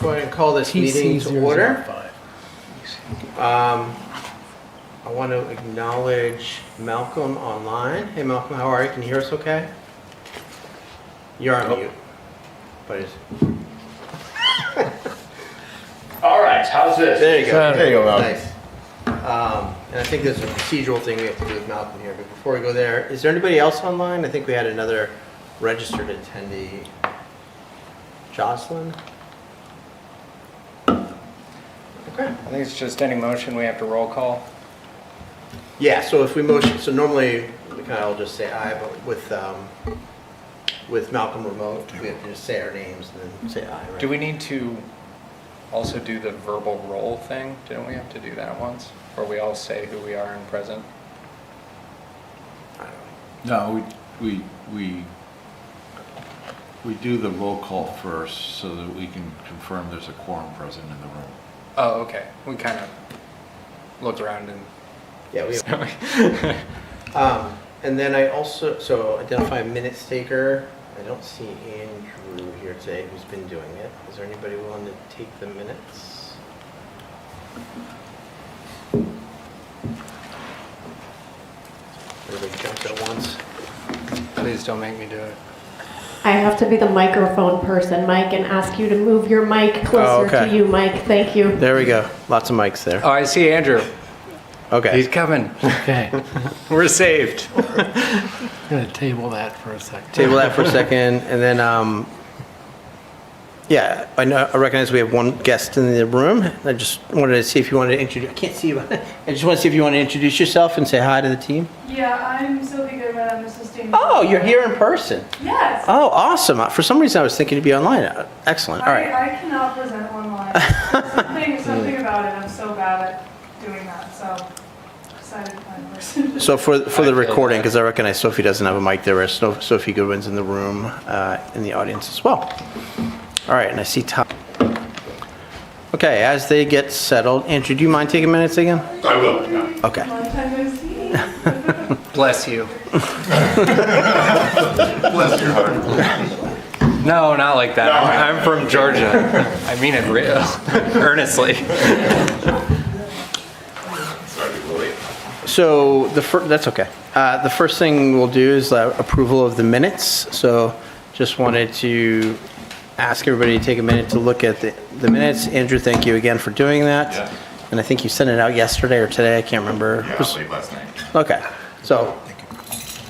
go ahead and call this meeting to order. I want to acknowledge Malcolm online. Hey Malcolm, how are you? Can you hear us okay? You're on mute. But it's... All right, how's this? There you go. There you go, Malcolm. Nice. And I think there's a procedural thing we have to do with Malcolm here. But before we go there, is there anybody else online? I think we had another registered attendee. Jocelyn? Okay. I think it's just any motion, we have to roll call. Yeah, so if we motion, so normally we kind of all just say aye, but with Malcolm remote, we have to just say our names and then say aye, right? Do we need to also do the verbal roll thing? Didn't we have to do that once? Where we all say who we are and present? I don't know. No, we do the roll call first so that we can confirm there's a quorum present in the room. Oh, okay. We kind of looked around and... Yeah, we and then I also, so identify a minutes taker. I don't see Andrew here today who's been doing it. Is there anybody willing to take the minutes? Everybody jumps at once. Please don't make me do it. I have to be the microphone person, Mike, and ask you to move your mic closer okay. to you, Mike. Thank you. There we go. Lots of mics there. Oh, I see Andrew. Okay. He's coming. Okay, We're saved. I'm gonna table that for a second. Table that for a second, and then, yeah, I recognize we have one guest in the room. I just wanted to see if you wanted to introduce, I can't see you. I just want to see if you want to introduce yourself and say hi to the team. Yeah, I'm Sophie Goodman. I'm the sustainability. Oh, you're here in person. Yes. Oh, awesome. For some reason, I was thinking to be online. Excellent. All right. I cannot present online. something about it. I'm so bad at doing that. So decided to find a person. So for the feel recording, that. because I recognize Sophie doesn't have a mic, there is Sophie Goodwin's in the room, in the audience as well. All right, and I see Tom. Okay, as they get settled, Andrew, do you mind taking minutes again? I will, yeah. Okay. Long time no see. Bless you. Bless your heart. No, not like that. No. I'm from Georgia. I mean it real. Earnestly. Sorry to be late. So that's okay. The first thing we'll do is approval of the minutes. So just wanted to ask everybody to take a minute to look at the minutes. Andrew, thank you again for doing that. Yeah. And I think you sent it out yesterday or today. I can't remember. Yeah, late last night. Okay. So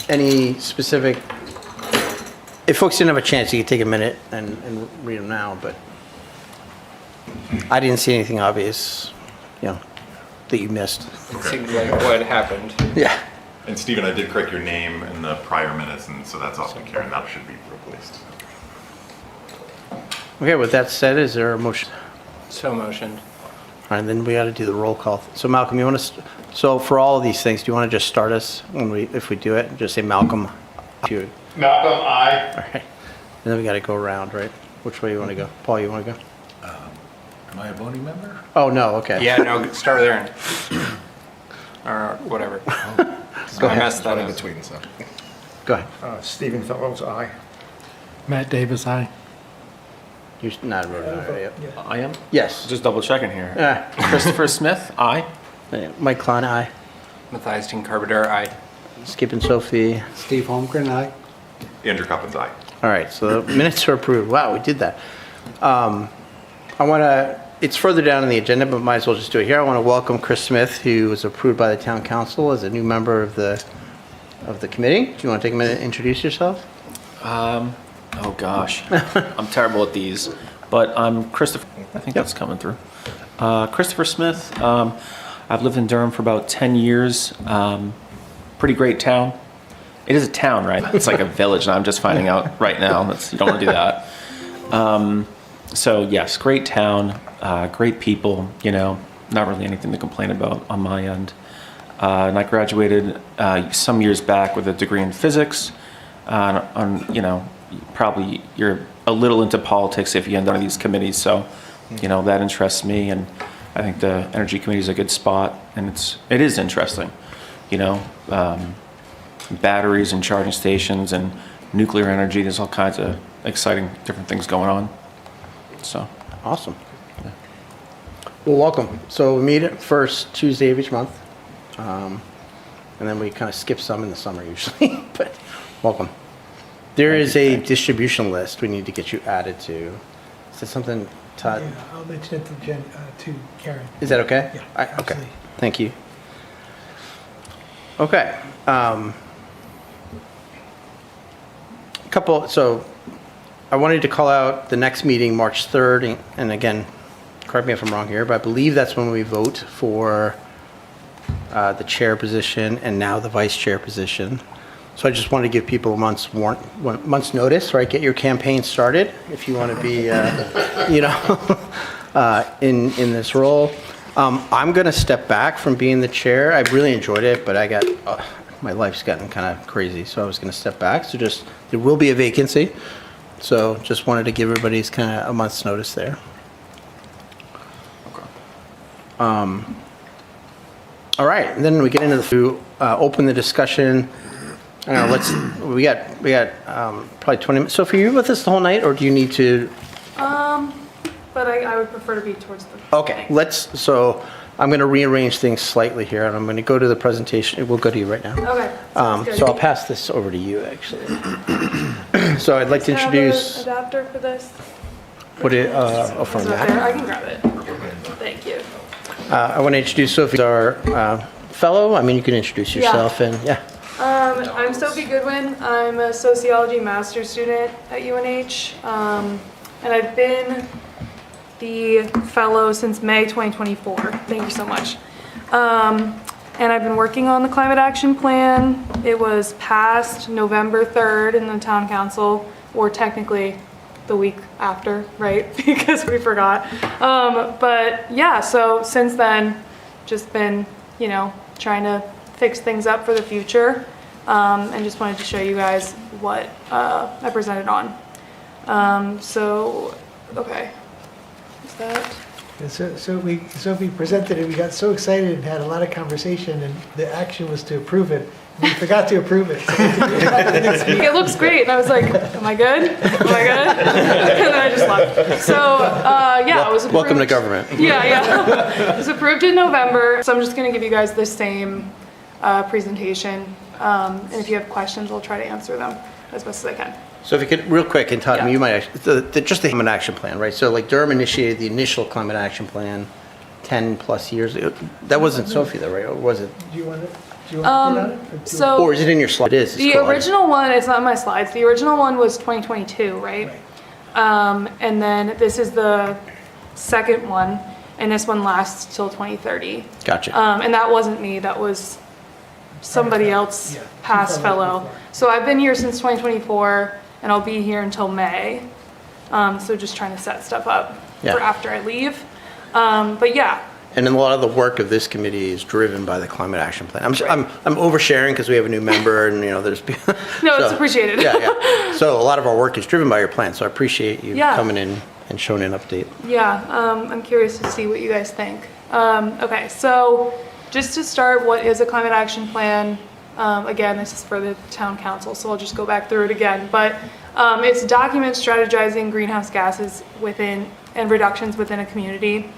any specific, if folks didn't have a chance, you could take a minute and read them now, but I didn't see anything obvious, that you missed. It seemed like what happened. Yeah. And Stephen, I did correct your name in the prior minutes, and so that's off to Karen. That should be replaced. Okay, with that said, is there a motion? So motioned. All right, then we got to do the roll call. So Malcolm, you want to, so for all of these things, do you want to just start us if we do it? Just say Malcolm. Malcolm, aye. All right. And then we got to go around, right? Which way you want to go? Paul, you want to go? Am I a voting member? Oh, no, okay. Yeah, no, start there. Or whatever. Go I ahead. messed that up. between, so. Go ahead. Stephen Fellows, aye. Matt Davis, aye. You're not voting on it yet. I am? Yes. Just double checking here. Ah, Christopher Smith, aye. Mike Klein, aye. Matthias Dean Carpenter, aye. Skip and Sophie. Steve Holmgren, aye. Andrew Coppins, aye. All right, so the minutes are approved. Wow, we did that. I want to, it's further down in the agenda, but might as well just do it here. I want to welcome Chris Smith, who was approved by the town council as a new member of the committee. Do you want to take a minute and introduce yourself? Oh gosh, I'm terrible at these, but I'm Christopher, I think that's coming through. Christopher Smith, I've lived in Durham for about 10 years. Pretty great town. It is a town, right? It's like a village, and I'm just finding out right now. You don't want to do that. So yes, great town, great people, not really anything to complain about on my end. And I graduated some years back with a degree in physics. Probably you're a little into politics if you end on these committees, so that interests me, and I think the energy committee is a good spot, and it is interesting, batteries and charging stations and nuclear energy. There's all kinds of exciting different things going on. So Awesome. Well, welcome. So we meet at first Tuesday of each month. And then we kind of skip some in the summer usually, but welcome. There is a distribution list we need to get you added to. Is that something, Todd? Yeah, I'll mention it to Karen. Is that okay? Yeah, Okay, absolutely. thank you. Okay. So I wanted to call out the next meeting, March 3rd, and again, correct me if I'm wrong here, but I believe that's when we vote for the chair position and now the vice chair position. So I just wanted to give people a month's notice, right? Get your campaign started if you want to be, in this role. I'm going to step back from being the chair. I really enjoyed it, but my life's gotten kind of crazy, so I was going to step back. So there will be a vacancy. So just wanted to give everybody's kind of a month's notice there. All right, and then we get into open the discussion. I don't know, we got probably 20 minutes. Sophie, are you with us the whole night, or do you need to? But I would prefer to be towards the. Okay, so I'm going to rearrange things slightly here, and I'm going to go to the presentation. We'll go to you right now. Okay. sounds good. So I'll pass this over to you, actually. So I'd like to Have introduce, an adapter for this. from Is it right Mac. there? I can grab it. Thank you. I want to introduce Sophie, our fellow. I mean, you can introduce yourself, and yeah. I'm Sophie Goodwin. I'm a sociology master's student at UNH, and I've been the fellow since May 2024. Thank you so much. And I've been working on the climate action plan. It was passed November 3rd in the town council, or technically the week after, right? Because we forgot. But yeah, so since then, just been, trying to fix things up for the future. And just wanted to show you guys what I presented on. Okay. Is that? And so we presented it, we got so excited and had a lot of conversation, and the action was to approve it. We forgot to approve it. So It looks great. And I was like, am I good? Am I good? And then I just left. So, yeah, it was approved. Welcome to government. Yeah. It was approved in November. So I'm just going to give you guys the same presentation. And if you have questions, I'll try to answer them as best as I can. So if you could, real quick, and Todd, Yeah. you might, just the climate action plan, right? So like Durham initiated the initial climate action plan 10 plus years ago. That wasn't Sophie though, right? Or was it? do you want to put on it? Or do you So Or is it in your slide? It is. It's the cool. original one, it's not in my slides. The original one was 2022, right? And then this is the second one, and this one lasts till 2030. Gotcha. And that wasn't me, that was somebody else, Yeah. past Somebody fellow. before. So I've been here since 2024, and I'll be here until May. So just trying to set stuff up Yeah. for after I leave. But yeah, And then a lot of the work of this committee is driven by the climate action plan. I'm oversharing because we have a new member and, there's. no, it's So, appreciated. Yeah. So a lot of our work is driven by your plan. So I appreciate you Yeah. coming in and showing an update. Yeah, I'm curious to see what you guys think. Okay, so just to start, what is a climate action plan? Again, this is for the town council, so I'll just go back through it again. But it's document strategizing greenhouse gases within and reductions within a community.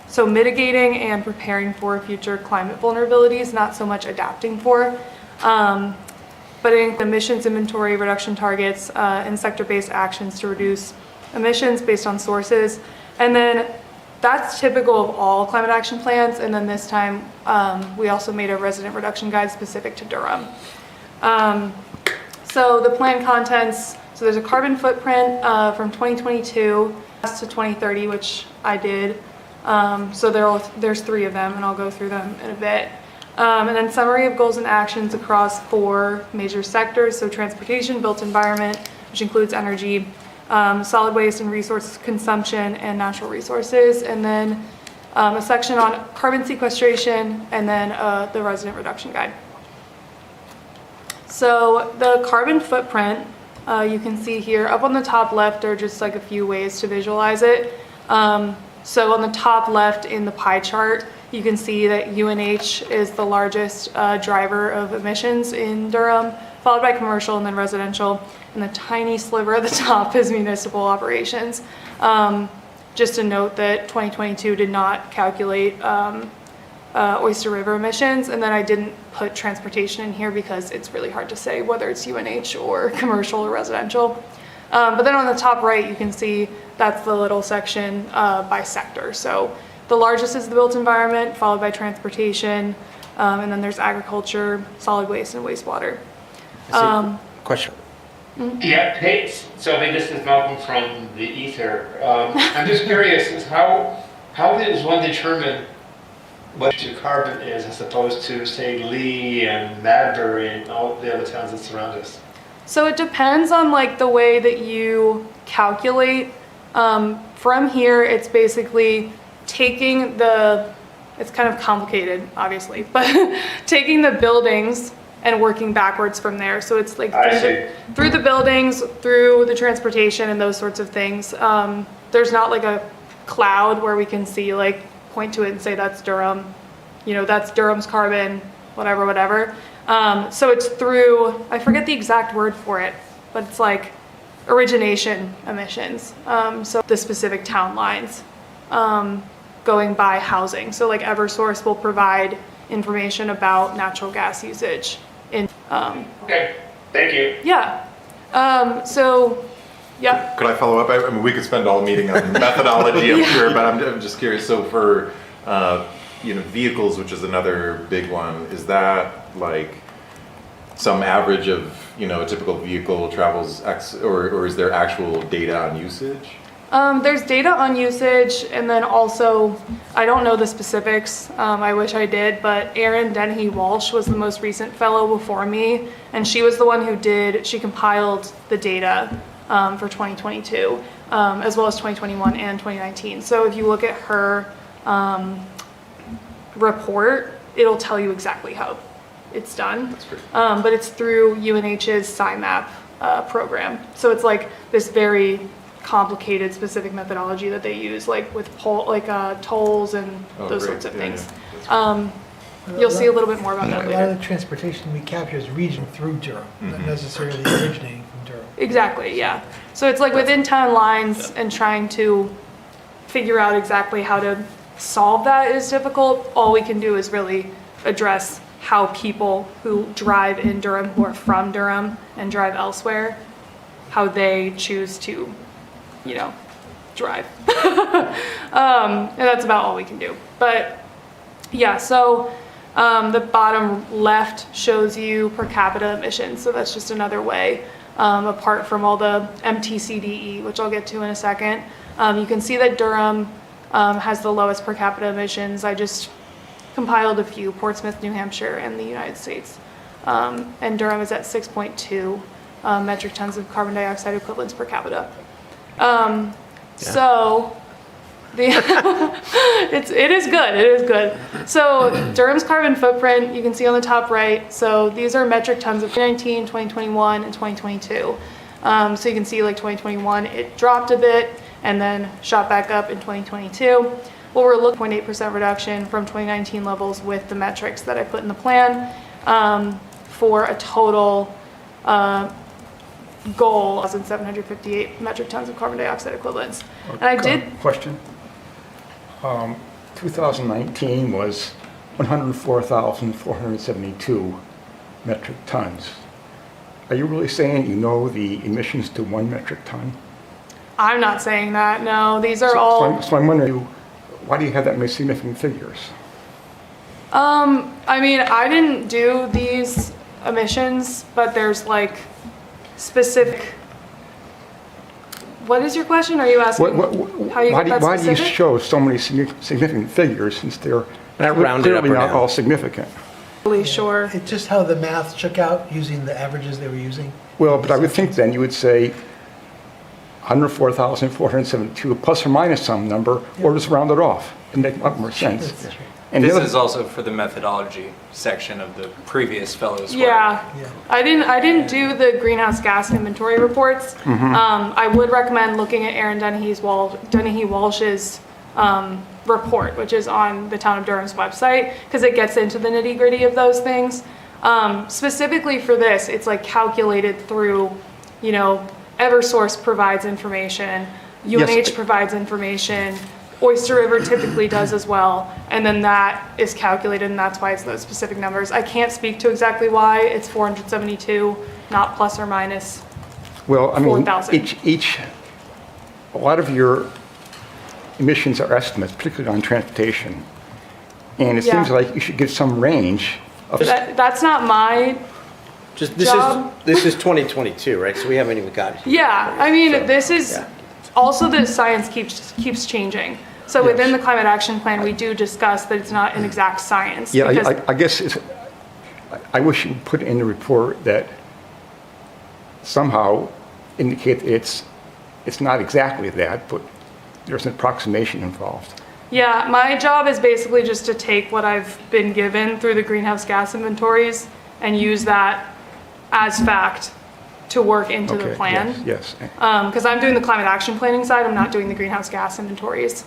So mitigating and preparing for future climate vulnerabilities, not so much adapting for. But in emissions inventory, reduction targets, and sector-based actions to reduce emissions based on sources. And then that's typical of all climate action plans. And then this time, we also made a resident reduction guide specific to Durham. So the plan contents, so there's a carbon footprint from 2022 to 2030, which I did. So there's 3 of them, and I'll go through them in a bit. And then summary of goals and actions across 4 major sectors. So transportation, built environment, which includes energy, solid waste and resource consumption, and natural resources. And then a section on carbon sequestration, and then the resident reduction guide. So the carbon footprint, you can see here up on the top left are just like a few ways to visualize it. So on the top left in the pie chart, you can see that UNH is the largest driver of emissions in Durham, followed by commercial and then residential, and the tiny sliver at the top is municipal operations. Just to note that 2022 did not calculate Oyster River emissions, and then I didn't put transportation in here because it's really hard to say whether it's UNH or commercial or residential. But then on the top right, you can see that's the little section by sector. So the largest is the built environment, followed by transportation, and then there's agriculture, solid waste, and wastewater. Question. Yeah, hey, Sylvie, this is Malcolm from the Ether. I'm just curious, is how does one determine what your carbon is as opposed to, say, Lee and Madbury and all the other towns that surround us? So it depends on like the way that you calculate. From here, it's basically taking it's kind of complicated, obviously, but taking the buildings and working backwards from there. So it's like through the buildings, through the transportation and those sorts of things. There's not like a cloud where we can see, like, point to it and say that's Durham, that's Durham's carbon, whatever. So it's through, I forget the exact word for it, but it's like origination emissions. So the specific town lines going by housing. So like Eversource will provide information about natural gas usage. Okay, thank you. Yeah. Yeah. Could I follow up? I mean, we could spend all meeting on methodology, I'm sure, but I'm just curious. So for, vehicles, which is another big one, is that like some average of, a typical vehicle travels X, or is there actual data on usage? There's data on usage, and then also, I don't know the specifics, I wish I did, but Erin Dennehy Walsh was the most recent fellow before me, and she was the one who she compiled the data for 2022, as well as 2021 and 2019. So if you look at her report, it'll tell you exactly how it's done. That's great. But it's through UNH's SciMap program. So it's like this very complicated specific methodology that they use, like with tolls and those sorts of things. You'll see a little bit more about that A lot of later. the transportation we capture is region through Durham, not necessarily originating from Durham. Exactly, yeah. So it's like within town lines, and trying to figure out exactly how to solve that is difficult. All we can do is really address how people who drive in Durham, who are from Durham and drive elsewhere, how they choose to, drive. And that's about all we can do. But yeah, so the bottom left shows you per capita emissions. So that's just another way, apart from all the MTCDE, which I'll get to in a second. You can see that Durham has the lowest per capita emissions. I just compiled a few: Portsmouth, New Hampshire, and the United States. And Durham is at 6.2 metric tons of carbon dioxide equivalents per capita. So it is good. So Durham's carbon footprint, you can see on the top right. So these are metric tons of 2019, 2021, and 2022. So you can see like 2021, it dropped a bit and then shot back up in 2022. What we're looking at 0.8% reduction from 2019 levels with the metrics that I put in the plan, for a total goal of 1,758 metric tons of carbon dioxide equivalents. And I did. Question. 2019 was 104,472 metric tons. Are you really saying you know the emissions to 1 metric ton? I'm not saying that, no. These are all... So I'm wondering, why do you have that many significant figures? I mean, I didn't do these emissions, but there's like specific... What is your question? Are you asking how you get that why do you specific? show so many significant figures since they're rounded up clearly or not down. all significant? Really sure. It's just how the math shook out using the averages they were using. Well, but I would think then you would say 104,472 plus or minus some number, or just round it off and make much more sense. That's right. And the This other- is also for the methodology section of the previous fellows' work. Yeah, Yeah. I didn't do the greenhouse gas inventory reports. I would recommend looking at Erin Dennehy Walsh's report, which is on the Town of Durham's website, because it gets into the nitty gritty of those things. Specifically for this, it's like calculated through, you know, Eversource provides information, UNH Yes. provides information, Oyster River typically does as well, and then that is calculated, and that's why it's those specific numbers. I can't speak to exactly why it's 472, not plus or minus. Well, I mean, 4,000. a lot of your emissions are estimates, particularly on transportation. And it Yeah. seems like you should give some range of, That's not my, Just, Job. this is 2022, right? So we haven't even got it. yeah, I mean, So, this is, yeah. also the science keeps changing. So Yes. within the climate action plan, we do discuss that it's not an exact science. yeah, because- I guess I wish you put in the report that somehow indicate it's not exactly that, but there's an approximation involved. Yeah, my job is basically just to take what I've been given through the greenhouse gas inventories and use that as fact to work into the Okay, plan. Yes, yes. Because I'm doing the climate action planning side, I'm not doing the greenhouse gas inventories.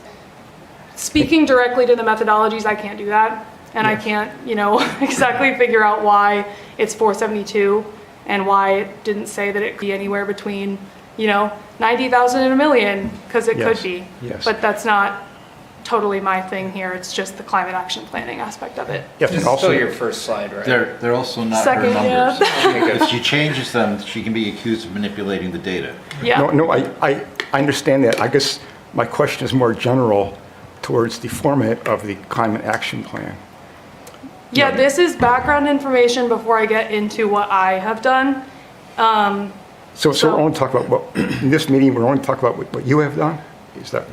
Speaking directly to the methodologies, I can't do that. And I Yes. can't, you know, exactly figure out why it's 472 and why it didn't say that it could be anywhere between, you know, 90,000 and a million, because it could Yes, be. yes. But that's not totally my thing here. It's just the climate action planning aspect of it. Yes, This and is also, still your first slide, right? They're also not her Second, yeah. numbers. If she changes them, she can be accused of manipulating the data. Yeah. no, I understand that. I guess my question is more general towards the format of the climate action plan. Yeah, this is background information before I get into what I have done. So we're only talking about what, in this meeting, we're only talking about what you have done? Is that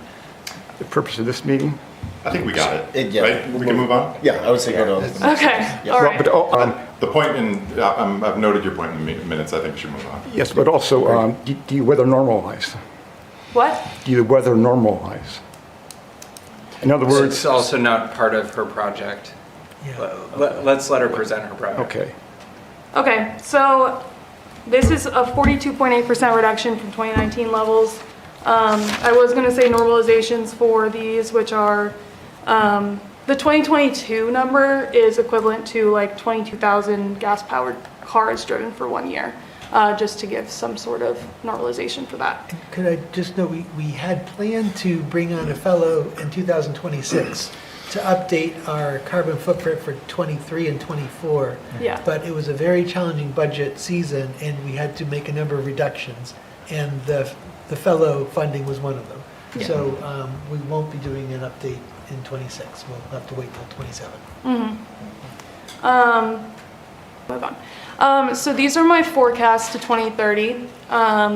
the purpose of this meeting? I think we got it, Yeah. right? We can move on? Yeah, I would say go to. Okay, all Well, right. but, The point in, I've noted your point in the minutes, I think we should move on. yes, but also, do you weather normalize? What? Do you weather normalize? In other It's words, also not part of her project. Yeah. Let's let her present her project. okay, Okay, so this is a 42.8% reduction from 2019 levels. I was gonna say normalizations for these, which are, the 2022 number is equivalent to like 22,000 gas-powered cars driven for 1 year, just to give some sort of normalization for that. Could I just note, we had planned to bring on a fellow in 2026 to update our carbon footprint for 23 and 24. Yeah. But it was a very challenging budget season, and we had to make a number of reductions, and the fellow funding was one of them. Yeah. So we won't be doing an update in 26. We'll have to wait till 27. Move on. So these are my forecasts to 2030.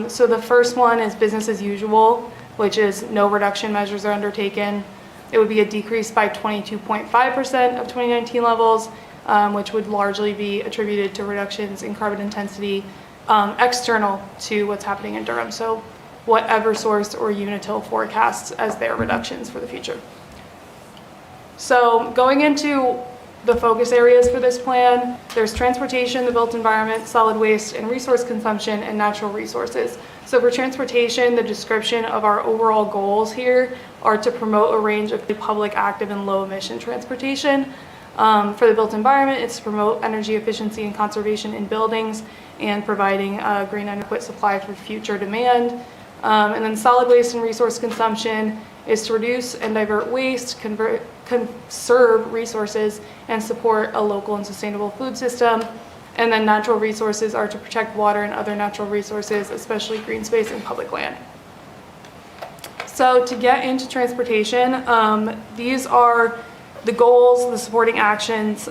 So the first one is business as usual, which is no reduction measures are undertaken. It would be a decrease by 22.5% of 2019 levels, which would largely be attributed to reductions in carbon intensity external to what's happening in Durham. So what Eversource or Unitil forecasts as their reductions for the future. So going into the focus areas for this plan, there's transportation, the built environment, solid waste, and resource consumption, and natural resources. So for transportation, the description of our overall goals here are to promote a range of public, active, and low-emission transportation. For the built environment, it's to promote energy efficiency and conservation in buildings and providing a green and adequate supply for future demand. And then solid waste and resource consumption is to reduce and divert waste, conserve resources, and support a local and sustainable food system. And then natural resources are to protect water and other natural resources, especially green space and public land. So to get into transportation, these are the goals, the supporting actions,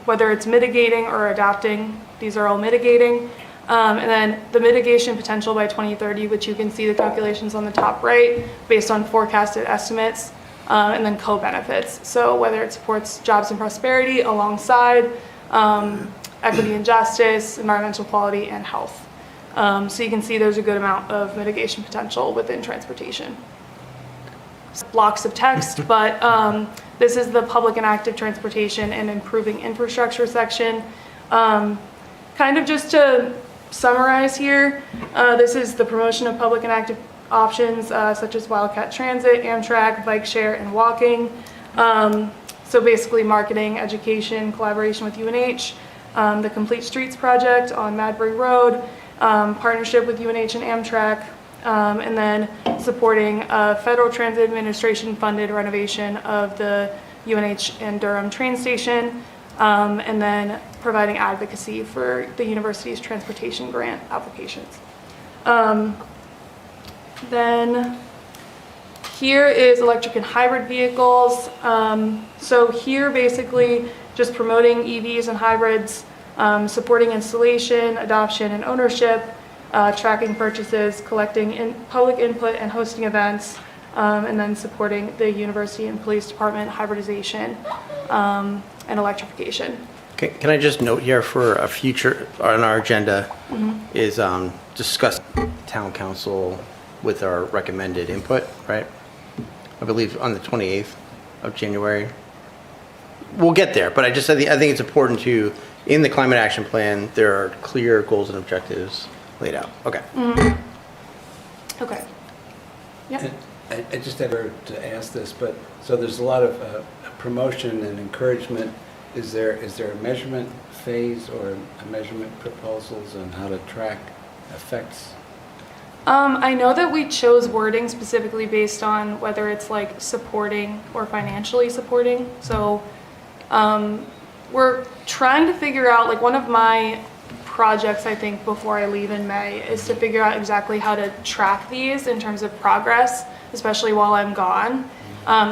whether it's mitigating or adapting, these are all mitigating. And then the mitigation potential by 2030, which you can see the calculations on the top right, based on forecasted estimates, and then co-benefits. So whether it supports jobs and prosperity alongside equity and justice, environmental quality, and health. So you can see there's a good amount of mitigation potential within transportation. Blocks of text, but this is the public and active transportation and improving infrastructure section. Kind of just to summarize here, this is the promotion of public and active options such as Wildcat Transit, Amtrak, bike share, and walking. So basically marketing, education, collaboration with UNH, the Complete Streets project on Madbury Road, partnership with UNH and Amtrak, and then supporting a Federal Transit Administration funded renovation of the UNH and Durham train station, and then providing advocacy for the university's transportation grant applications. Then here is electric and hybrid vehicles. So here basically just promoting EVs and hybrids, supporting installation, adoption, and ownership, tracking purchases, collecting public input and hosting events, and then supporting the university and police department hybridization and electrification. Can I just note here for a future, on our agenda, is discuss town council with our recommended input, right? I believe on the 28th of January. We'll get there, but I think it's important to, in the climate action plan, there are clear goals and objectives laid out. Okay. Okay. Yeah. I just had to ask this, but so there's a lot of promotion and encouragement. Is there a measurement phase or a measurement proposals on how to track effects? I know that we chose wording specifically based on whether it's like supporting or financially supporting. So we're trying to figure out, like, one of my projects, I think, before I leave in May is to figure out exactly how to track these in terms of progress, especially while I'm gone.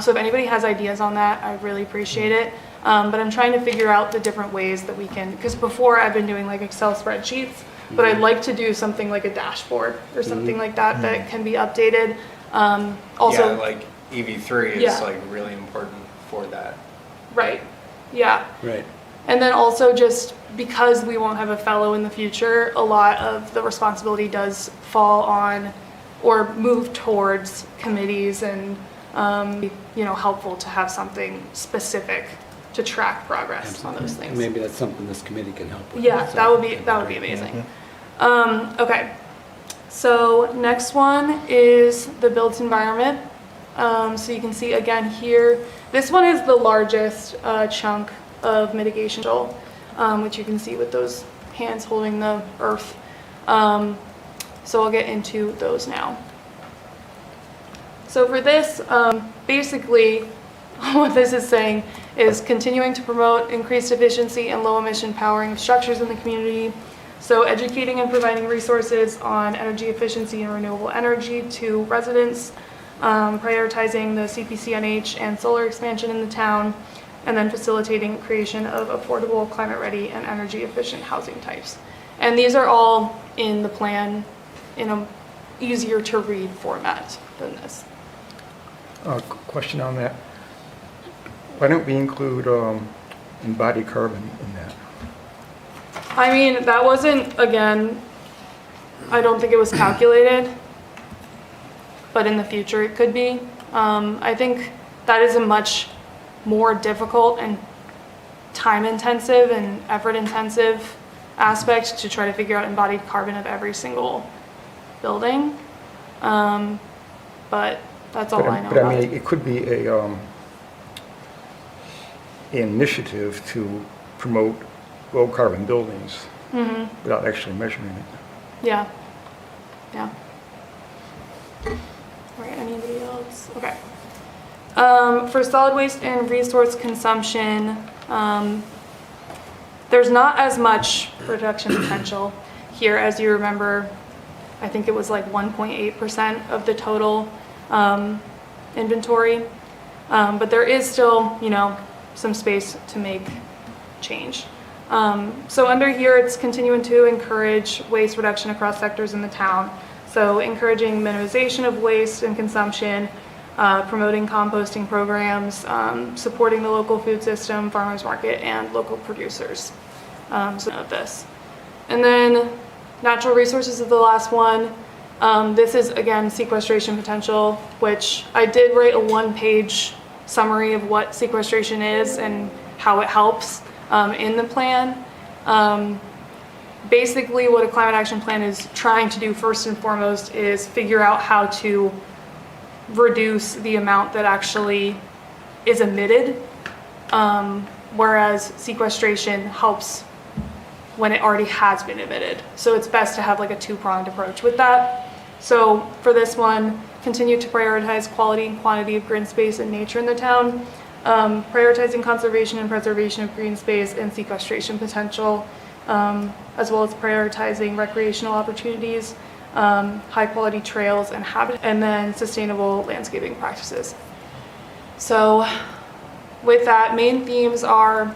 So if anybody has ideas on that, I really appreciate it. But I'm trying to figure out the different ways that we can, because before I've been doing like Excel spreadsheets, but I'd like to do something like a dashboard or something like that that can be updated. Also, yeah, like EV3 is Yeah. like really important for that. right, yeah. Right. And then also just because we won't have a fellow in the future, a lot of the responsibility does fall on or move towards committees, and helpful to have something specific to track progress on those things. And maybe that's something this committee can help with. Yeah, So that would be great. amazing. Okay, so next one is the built environment. So you can see again here, this one is the largest chunk of mitigation, which you can see with those hands holding the earth. So I'll get into those now. So for this, basically, what this is saying is continuing to promote increased efficiency and low emission powering of structures in the community. So educating and providing resources on energy efficiency and renewable energy to residents, prioritizing the CPCNH and solar expansion in the town, and then facilitating creation of affordable, climate-ready, and energy-efficient housing types. And these are all in the plan in a easier to read format than this. Question on that. Why don't we include embodied carbon in that? I mean, that wasn't, again, I don't think it was calculated, but in the future it could be. I think that is a much more difficult and time-intensive and effort-intensive aspect to try to figure out embodied carbon of every single building. But that's all I know But about I mean, it. it could be an initiative to promote low carbon buildings without actually measuring it. Yeah, yeah. All right, anybody else? Okay. For solid waste and resource consumption, there's not as much reduction potential here as you remember. I think it was like 1.8% of the total inventory, but there is still, some space to make change. So under here, it's continuing to encourage waste reduction across sectors in the town. So encouraging minimization of waste and consumption, promoting composting programs, supporting the local food system, farmers market, and local producers. So note this. And then natural resources is the last one. This is, again, sequestration potential, which I did write a one-page summary of what sequestration is and how it helps in the plan. Basically, what a climate action plan is trying to do first and foremost is figure out how to reduce the amount that actually is emitted, whereas sequestration helps when it already has been emitted. So it's best to have like a two-pronged approach with that. So for this one, continue to prioritize quality and quantity of green space and nature in the town, prioritizing conservation and preservation of green space and sequestration potential, as well as prioritizing recreational opportunities, high-quality trails and habitat, and then sustainable landscaping practices. So with that, main themes are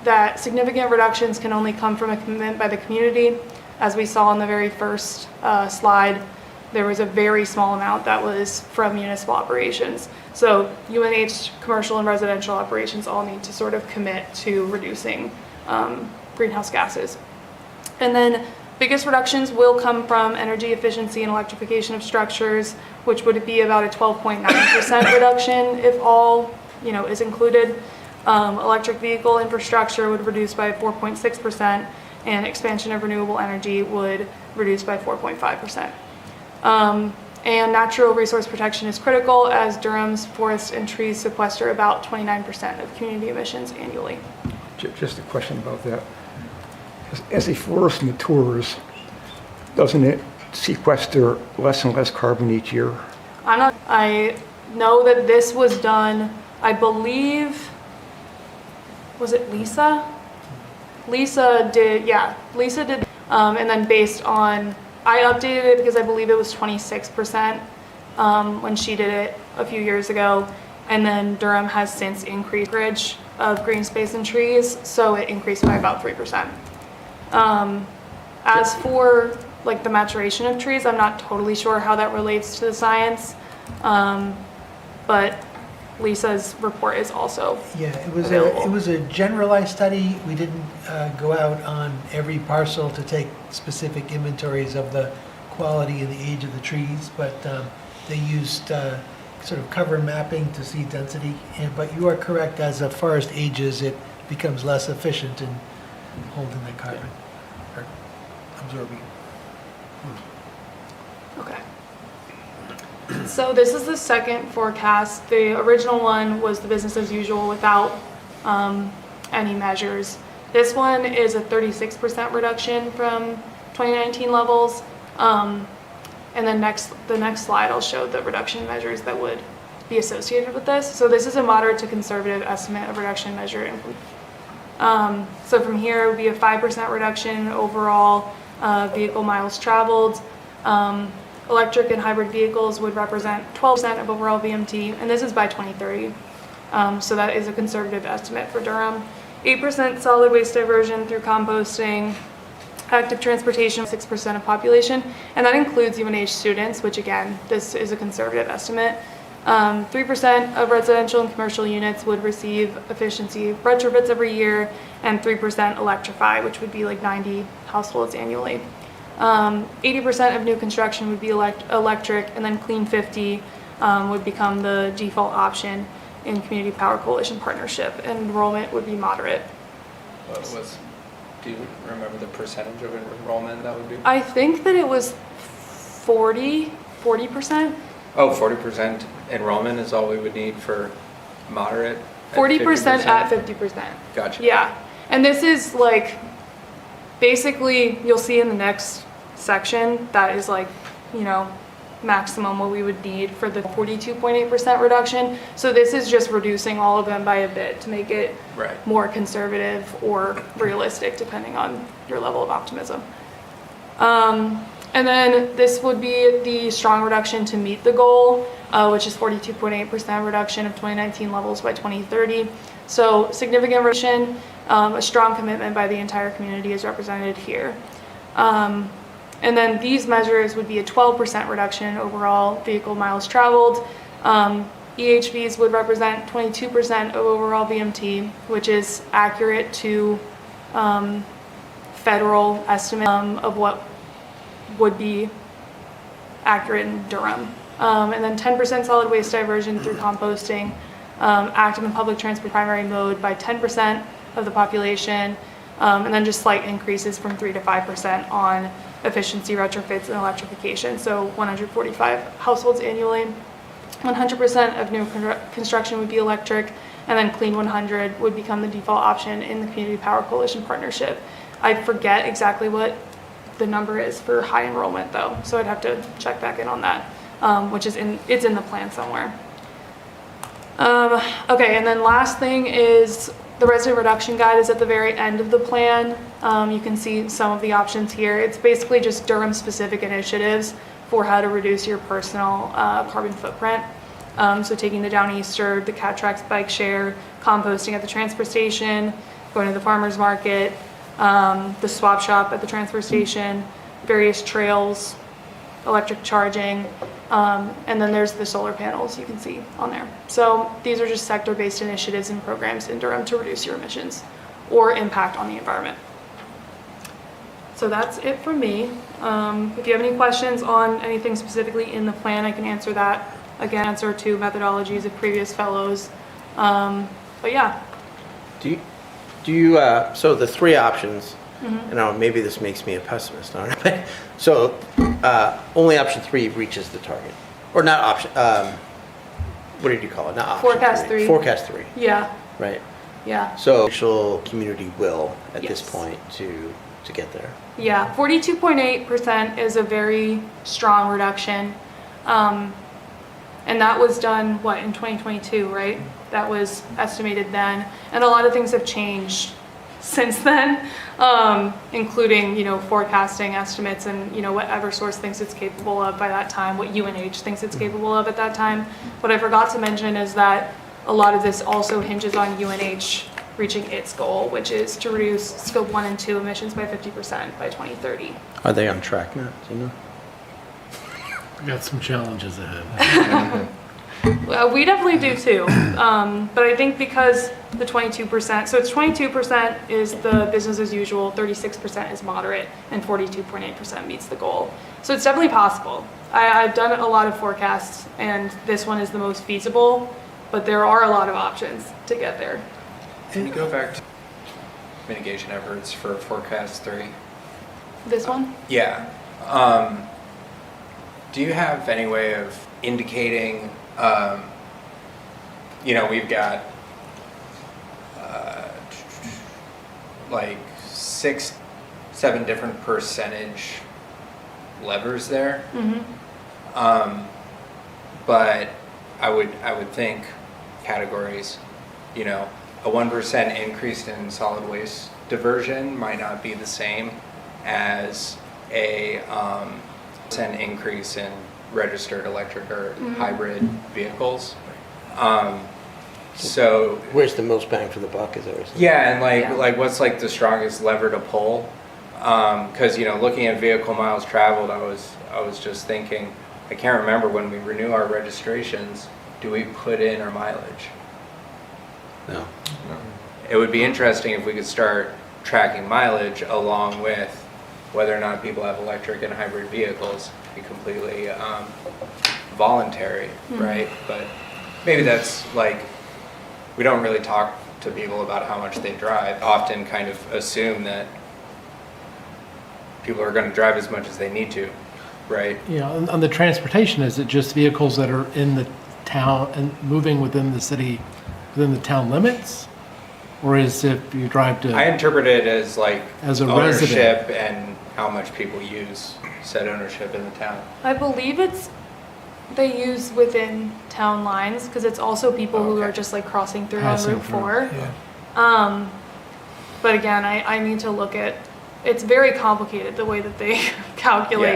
that significant reductions can only come from a commitment by the community. As we saw in the very first slide, there was a very small amount that was from municipal operations. So UNH, commercial and residential operations all need to sort of commit to reducing greenhouse gases. And then biggest reductions will come from energy efficiency and electrification of structures, which would be about a 12.9% reduction if all, is included. Electric vehicle infrastructure would reduce by 4.6%, and expansion of renewable energy would reduce by 4.5%. And natural resource protection is critical, as Durham's forests and trees sequester about 29% of community emissions annually. Just a question about that. As a forest matures, doesn't it sequester less and less carbon each year? I know that this was done, I believe, was it Lisa? Lisa did, and then based on, I updated it because I believe it was 26% when she did it a few years ago, and then Durham has since increased acreage of green space and trees, so it increased by about 3%. As for like the maturation of trees, I'm not totally sure how that relates to the science, but Lisa's report is also available. It was a generalized study. We didn't go out on every parcel to take specific inventories of the quality and the age of the trees, but they used sort of cover mapping to see density. But you are correct, as a forest ages, it becomes less efficient in holding the carbon or absorbing. Okay. So this is the second forecast. The original one was the business as usual without any measures. This one is a 36% reduction from 2019 levels. And then the next slide, I'll show the reduction measures that would be associated with this. So this is a moderate to conservative estimate of reduction measure. So from here, it would be a 5% reduction in overall vehicle miles traveled. Electric and hybrid vehicles would represent 12% of overall VMT, and this is by 2030. So that is a conservative estimate for Durham. 8% solid waste diversion through composting, active transportation, 6% of population, and that includes UNH students, which again, this is a conservative estimate. 3% of residential and commercial units would receive efficiency retrofits every year, and 3% electrify, which would be like 90 households annually. 80% of new construction would be electric, and then Clean 50 would become the default option in Community Power Coalition partnership, and enrollment would be moderate. Do you remember the percentage of enrollment that would be? I think that it was 40%. Oh, 40% enrollment is all we would need for moderate? 40% at 50%. Gotcha. Yeah, and this is like, basically, you'll see in the next section, that is like, maximum what we would need for the 42.8% reduction. So this is just reducing all of them by a bit to make it more conservative or realistic, depending on your level of optimism. And then this would be the strong reduction to meet the goal, which is 42.8% reduction of 2019 levels by 2030. So significant reduction, a strong commitment by the entire community is represented here. And then these measures would be a 12% reduction in overall vehicle miles traveled. EHVs would represent 22% of overall VMT, which is accurate to federal estimate of what would be accurate in Durham. And then 10% solid waste diversion through composting, active and public transport primary mode by 10% of the population, and then just slight increases from 3 to 5% on efficiency retrofits and electrification, so 145 households annually. 100% of new construction would be electric, and then Clean 100 would become the default option in the Community Power Coalition partnership. I forget exactly what the number is for high enrollment though, so I'd have to check back in on that, which is it's in the plan somewhere. Okay, and then last thing is the resident reduction guide is at the very end of the plan. You can see some of the options here. It's basically just Durham specific initiatives for how to reduce your personal carbon footprint. So taking the Downeaster, the Cat Tracks bike share, composting at the transfer station, going to the farmer's market, the swap shop at the transfer station, various trails, electric charging, and then there's the solar panels you can see on there. So these are just sector-based initiatives and programs in Durham to reduce your emissions or impact on the environment. So that's it from me. If you have any questions on anything specifically in the plan, I can answer that. Again, answer to methodologies of previous fellows. But yeah. Do you, so the three options, you know, maybe this makes me a pessimist, all right? So only option 3 reaches the target, or not option, what did you call it? Not option Forecast 3. Forecast 3. Yeah. Right. Yeah. So actual community will at this Yes. point to get there. Yeah, 42.8% is a very strong reduction. And that was done, what, in 2022, right? That was estimated then. And a lot of things have changed since then, including, you know, forecasting estimates and, you know, what Eversource thinks it's capable of by that time, what UNH thinks it's capable of at that time. What I forgot to mention is that a lot of this also hinges on UNH reaching its goal, which is to reduce scope 1 and 2 emissions by 50% by 2030. Are they on track now? Do you know? We got some challenges ahead. Well, we definitely do too. But I think because the 22%, so it's 22% is the business as usual, 36% is moderate, and 42.8% meets the goal. So it's definitely possible. I've done a lot of forecasts, and this one is the most feasible, but there are a lot of options to get there. Can you go back to mitigation efforts for forecast 3? This one? Yeah. Do you have any way of indicating, you know, we've got like 6, 7 different percentage levers there. But I would think categories, you know, a 1% increase in solid waste diversion might not be the same as a percent increase in registered electric or hybrid vehicles. So Where's the most bang for the buck? Is that what you're saying? yeah, and like what's like the strongest lever to pull? Because you know, looking at vehicle miles traveled, I was just thinking, I can't remember when we renew our registrations, do we put in our mileage? No. It would be interesting if we could start tracking mileage along with whether or not people have electric and hybrid vehicles. Be completely voluntary, right? But maybe that's like, we don't really talk to people about how much they drive. Often kind of assume that people are going to drive as much as they need to, right? Yeah, on the transportation, is it just vehicles that are in the town and moving within the city, within the town limits? Or is it you drive to? I interpret it as like As a ownership resident. and how much people use said ownership in the town. I believe they use within town lines, because it's also people who Okay. are just like crossing through Passing on Route through, 4. Yeah. But again, I need to look at, it's very complicated the way that they calculate.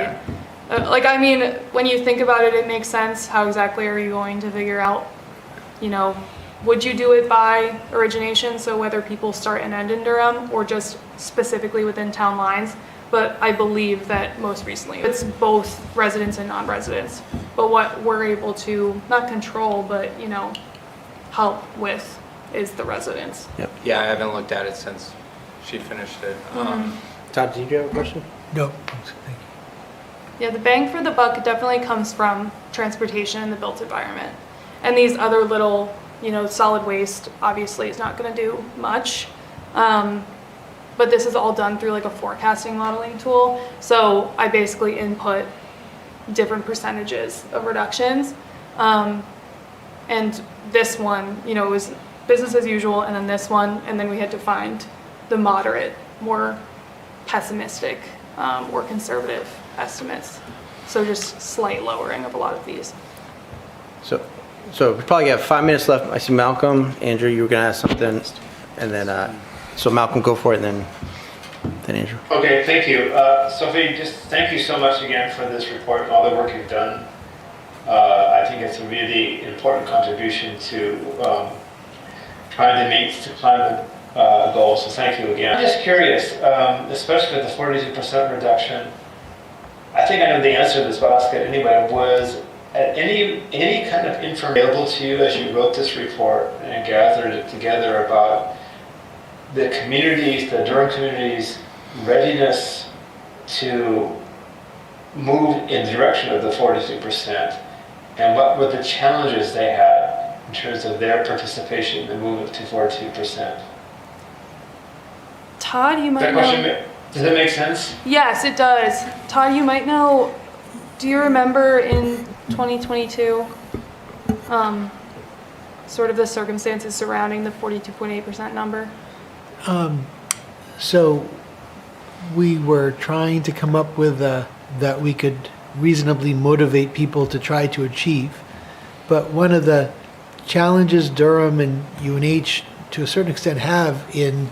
Yeah. Like, I mean, when you think about it, it makes sense. How exactly are you going to figure out, you know, would you do it by origination, so whether people start and end in Durham, or just specifically within town lines? But I believe that most recently it's both residents and non-residents. But what we're able to not control, but, you know, help with is the residents. Yep. Yeah, I haven't looked at it since she finished it. Todd, did you have a question? No, thank you. Yeah, the bang for the buck definitely comes from transportation and the built environment. And these other little, you know, solid waste obviously is not going to do much. But this is all done through like a forecasting modeling tool. So I basically input different percentages of reductions. And this one, you know, was business as usual, and then this one, and then we had to find the moderate, more pessimistic or conservative estimates. So just slight lowering of a lot of these. So we probably have 5 minutes left. I see Malcolm. Andrew, you were going to ask something, and then so Malcolm, go for it, and then Andrew. Okay, thank you. Sophie, just thank you so much again for this report and all the work you've done. I think it's a really important contribution to trying to meet the climate goals, so thank you again. I'm just curious, especially with the 42% reduction, I think I know the answer to this, but I'll ask it anyway, was any kind of information available to you as you wrote this report and gathered it together about the communities, the Durham community's readiness to move in the direction of the 42%, and what were the challenges they had in terms of their participation in the movement to 42%? Todd, you might know. Does that make sense? Yes, it does. Todd, you might know, do you remember in 2022, sort of the circumstances surrounding the 42.8% number? So we were trying to come up with that we could reasonably motivate people to try to achieve. But one of the challenges Durham and UNH to a certain extent have in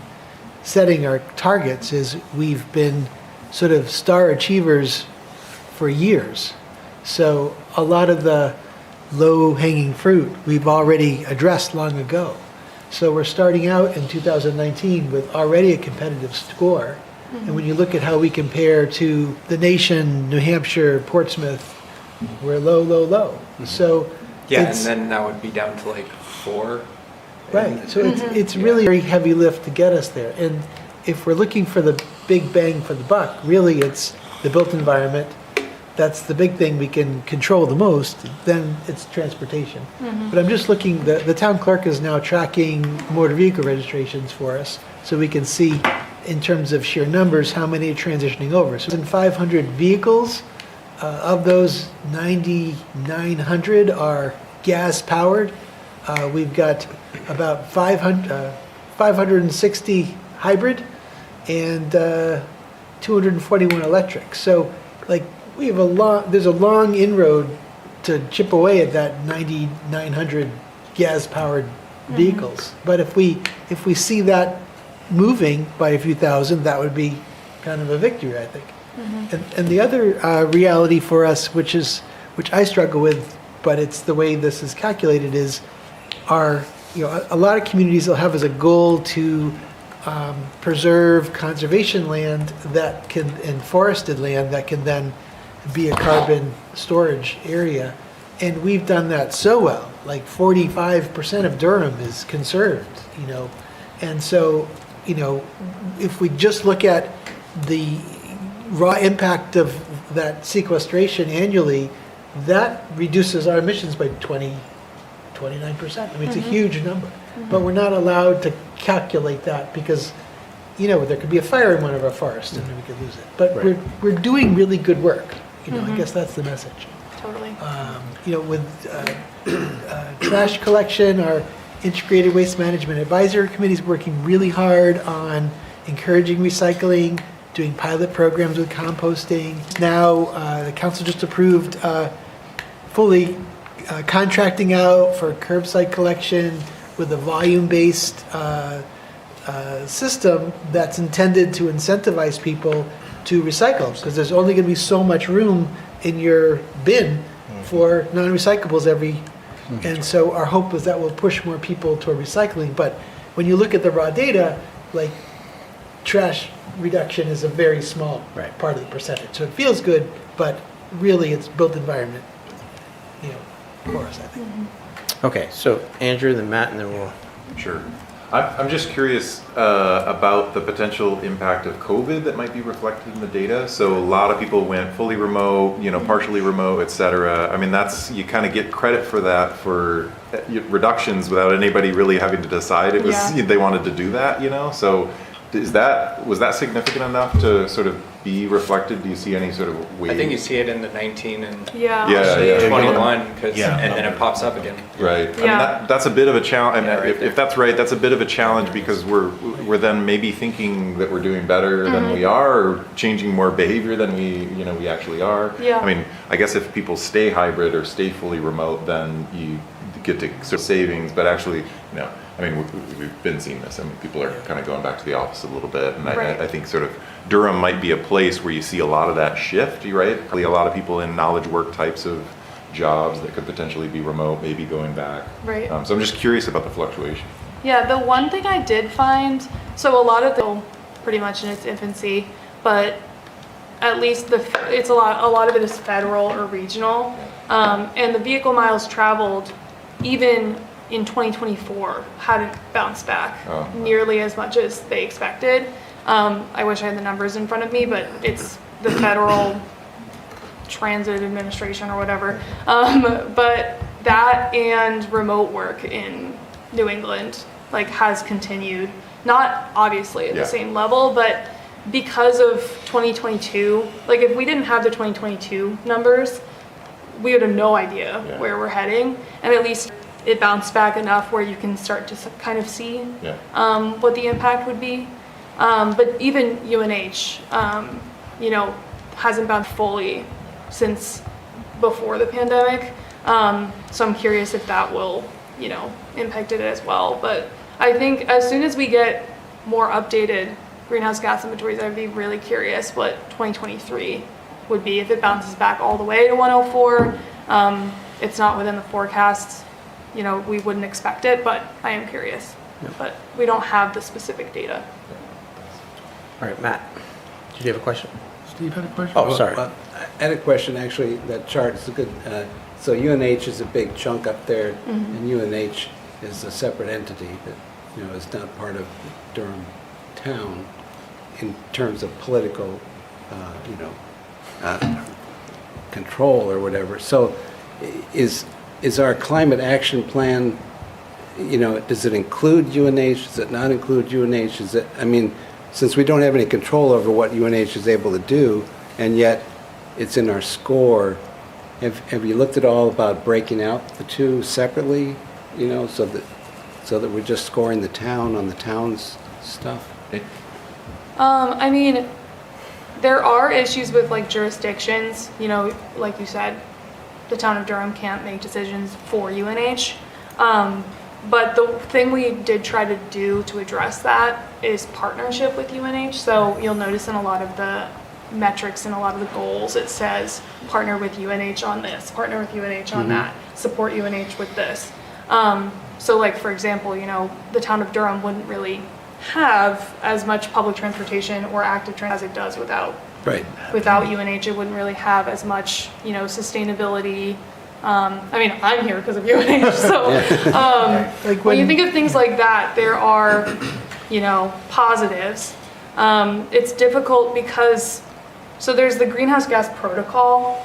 setting our targets is we've been sort of star achievers for years. So a lot of the low-hanging fruit we've already addressed long ago. So we're starting out in 2019 with already a competitive score. And when you look at how we compare to the nation, New Hampshire, Portsmouth, we're low, low, low. So Yeah, and it's, then that would be down to like 4. right. So it's really a very heavy lift to get us there. And if we're looking for the big bang for the buck, really it's the built environment. That's the big thing we can control the most. Then it's transportation. But I'm just looking, the town clerk is now tracking motor vehicle registrations for us, so we can see in terms of sheer numbers how many are transitioning over. So in 500 vehicles, of those 9,900 are gas powered. We've got about 560 hybrid and 241 electric. So like we have there's a long inroad to chip away at that 9,900 gas powered vehicles. But if we see that moving by a few thousand, that would be kind of a victory, I think. And the other reality for us, which I struggle with, but it's the way this is calculated, is a lot of communities will have as a goal to preserve conservation land and forested land that can then be a carbon storage area. And we've done that so well, like 45% of Durham is conserved, And so, if we just look at the raw impact of that sequestration annually, that reduces our emissions by 29%. I mean, it's a huge number. But we're not allowed to calculate that because, there could be a fire in one of our forests and then we could lose it. But we're doing really good work. I guess that's the message. Totally. With trash collection, our Integrated Waste Management Advisory Committee is working really hard on encouraging recycling, doing pilot programs with composting. Now, the council just approved fully contracting out for curbside collection with a volume-based system that's intended to incentivize people to recycle, because there's only going to be so much room in your bin for non-recyclables and so our hope is that will push more people toward recycling. But when you look at the raw data, like trash reduction is a very small part of the percentage. So it feels good, but really it's built environment, for us, I think. Okay, so Andrew, then Matt, and then we'll... Sure. I'm just curious about the potential impact of COVID that might be reflected in the data. So a lot of people went fully remote, partially remote, et cetera. I mean, you kind of get credit for that for reductions without anybody really having to decide they wanted to do that, So was that significant enough to sort of be reflected? Do you see any sort of way? I think you see it in the 19 and Yeah. Yeah. 21, and Yeah. then it pops up again. Right. I mean, Yeah. that's a bit of a challenge. Yeah, right If that's right, that's a bit of a challenge because we're then maybe thinking that we're doing better than we are, or changing more behavior than we actually are. Yeah. I mean, I guess if people stay hybrid or stay fully remote, then you get to sort of savings. But actually, I mean, we've been seeing this. I mean, people are kind of going back to the office a little bit, and Right. I think sort of Durham might be a place where you see a lot of that shift, right? A lot of people in knowledge work types of jobs that could potentially be remote, maybe going back. Right. So I'm just curious about the fluctuation. Yeah, the one thing I did find, so a lot of the, pretty much in its infancy, but at least it's a lot of it is federal or regional, and the vehicle miles traveled, even in 2024, hadn't bounced back nearly as much as they expected. I wish I had the numbers in front of me, but it's the Federal Transit Administration or whatever. But that and remote work in New England has continued, not obviously at the same level, but because of 2022, if we didn't have the 2022 numbers, we would have no idea where we're heading, and at least it bounced back enough where you can start to kind of see what the impact would be. But even UNH, hasn't bounced fully since before the pandemic. So I'm curious if that will, impact it as well. But I think as soon as we get more updated greenhouse gas inventories, I'd be really curious what 2023 would be if it bounces back all the way to 104. It's not within the forecasts. We wouldn't expect it, but I am curious. But we don't have the specific data. All right, Matt, did you have a question? Steve had a question? Oh, sorry. Well, I had a question, actually. That chart is a good, so UNH is a big chunk up there, and UNH is a separate entity that, is not part of Durham town in terms of political, control or whatever. So is our climate action plan, does it include UNH? Does it not include UNH? Since we don't have any control over what UNH is able to do, and yet it's in our score, have you looked at all about breaking out the two separately, so that we're just scoring the town on the town's stuff? There are issues with jurisdictions, like you said, the town of Durham can't make decisions for UNH. But the thing we did try to do to address that is partnership with UNH. So you'll notice in a lot of the metrics and a lot of the goals, it says partner with UNH on this, partner with UNH on that, support UNH with this. So for example, the town of Durham wouldn't really have as much public transportation or active transit as it does without UNH. It wouldn't really have as much, sustainability. I'm here because of UNH, so when you think of things like that, there are, positives. It's difficult because, so there's the greenhouse gas protocol,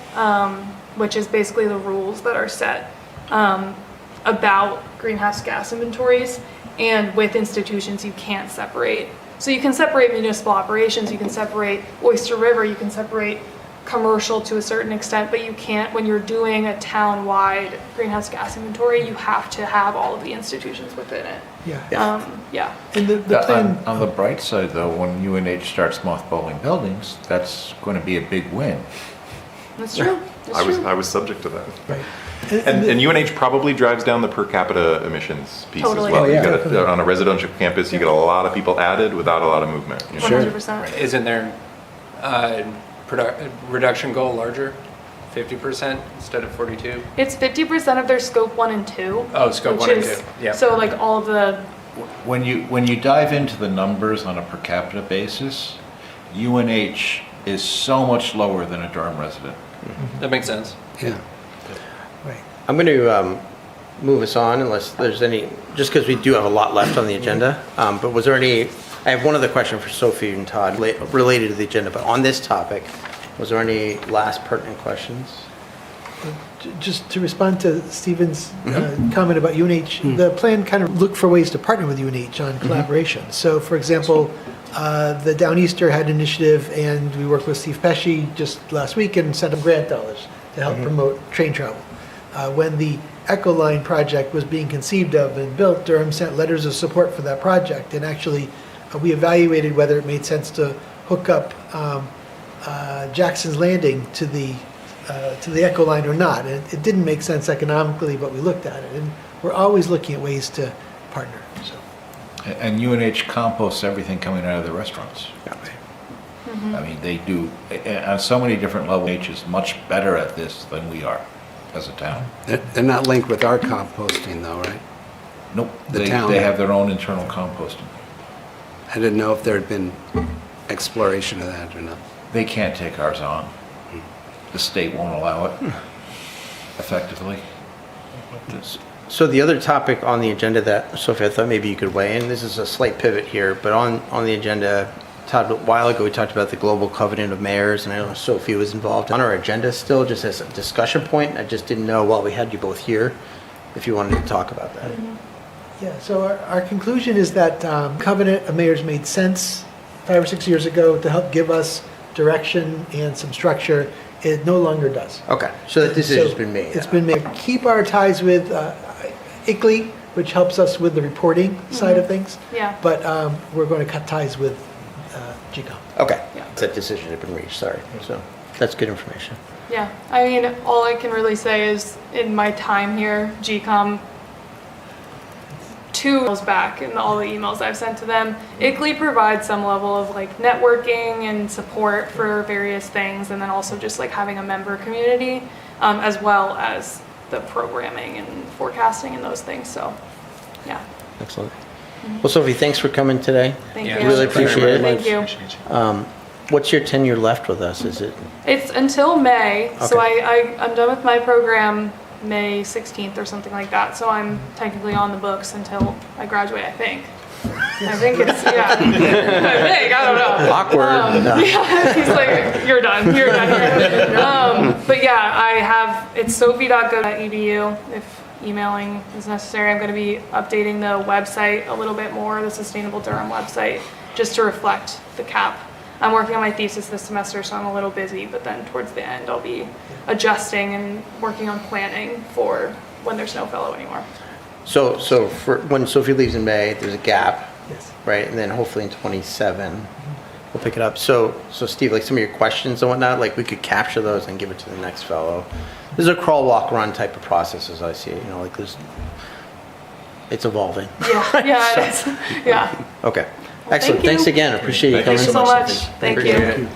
which is basically the rules that are set about greenhouse gas inventories, and with institutions you can't separate. So you can separate municipal operations, you can separate Oyster River, you can separate commercial to a certain extent, but you can't, when you're doing a town-wide greenhouse gas inventory, you have to have all of the institutions within it. Yeah. And the plan, On the bright side, though, when UNH starts mothballing buildings, that's going to be a big win. That's true. I was subject to that. right. And UNH probably drives down the per capita emissions piece Totally. as well. Oh, yeah. You get on a residential campus, you get a lot of people added without a lot of movement. 100%. Isn't their reduction goal larger? 50% instead of 42? It's 50% of their scope 1 and 2. Oh, scope which 1 and is- 2. Yeah. So all of the, When you dive into the numbers on a per capita basis, UNH is so much lower than a Durham resident. That makes sense. Yeah. I'm going to move us on unless there's any, just because we do have a lot left on the agenda. But was there any, I have one other question for Sophie and Todd related to the agenda, but on this topic, was there any last pertinent questions? Just to respond to Stephen's comment about UNH, the plan kind of looked for ways to partner with UNH on collaboration. So, for example, the Downeaster had an initiative, and we worked with Steve Pesci just last week and sent him grant dollars to help promote train travel. When the Echo Line project was being conceived of and built, Durham sent letters of support for that project, and actually we evaluated whether it made sense to hook up Jackson's Landing to the Echo Line or not. And it didn't make sense economically, but we looked at it, and we're always looking at ways to partner. So. And UNH composts everything coming out of the restaurants. I mean, they do, on so many different levels, UNH is much better at this than we are as a town. They're not linked with our composting though, right? Nope, The they town. have their own internal composting. I didn't know if there had been exploration of that or not. They can't take ours on. The state won't allow it effectively. So the other topic on the agenda that, Sophie, I thought maybe you could weigh in, this is a slight pivot here, but on the agenda, Todd, a while ago, we talked about the Global Covenant of Mayors, and I know Sophie was involved on our agenda still, just as a discussion point. I just didn't know, while we had you both here, if you wanted to talk about that. Yeah, so our conclusion is that Covenant of Mayors made sense 5 or 6 years ago to help give us direction and some structure. It no longer does. Okay, so that decision's been made. It's been made. Keep our ties with ICLEI, which helps us with the reporting side of things. Yeah. But we're going to cut ties with GCOM. Okay, Yeah. that decision had been reached, sorry. So that's good information. Yeah, I mean, all I can really say is in my time here, GCOM, 2 emails back in all the emails I've sent to them, ICLEI provides some level of like networking and support for various things, and then also just like having a member community, as well as the programming and forecasting and those things. So, yeah. Excellent. Well, Sophie, thanks for coming today. Thank Yeah, you. Really appreciate it. Thank you. What's your tenure left with us? Is it? It's until May, so Okay. I'm done with my program May 16th or something like that. So I'm technically on the books until I graduate, I think. I think it's, yeah. I think, I don't know. Awkward. No. Yeah, he's like, you're done here. But yeah, I have, it's sophie.go.edu if emailing is necessary. I'm going to be updating the website a little bit more, the Sustainable Durham website, just to reflect the CAP. I'm working on my thesis this semester, so I'm a little busy, but then towards the end I'll be adjusting and working on planning for when there's no fellow anymore. So for when Sophie leaves in May, there's a gap, Yes. right? And then hopefully in 27, we'll pick it up. So Steve, like some of your questions and whatnot, like we could capture those and give it to the next fellow. This is a crawl, walk, run type of process as I see it, like it's evolving. Yeah, it is. Yeah. Okay. Excellent. thank you. Thanks again. Appreciate you Thank you coming. so much. Thank you.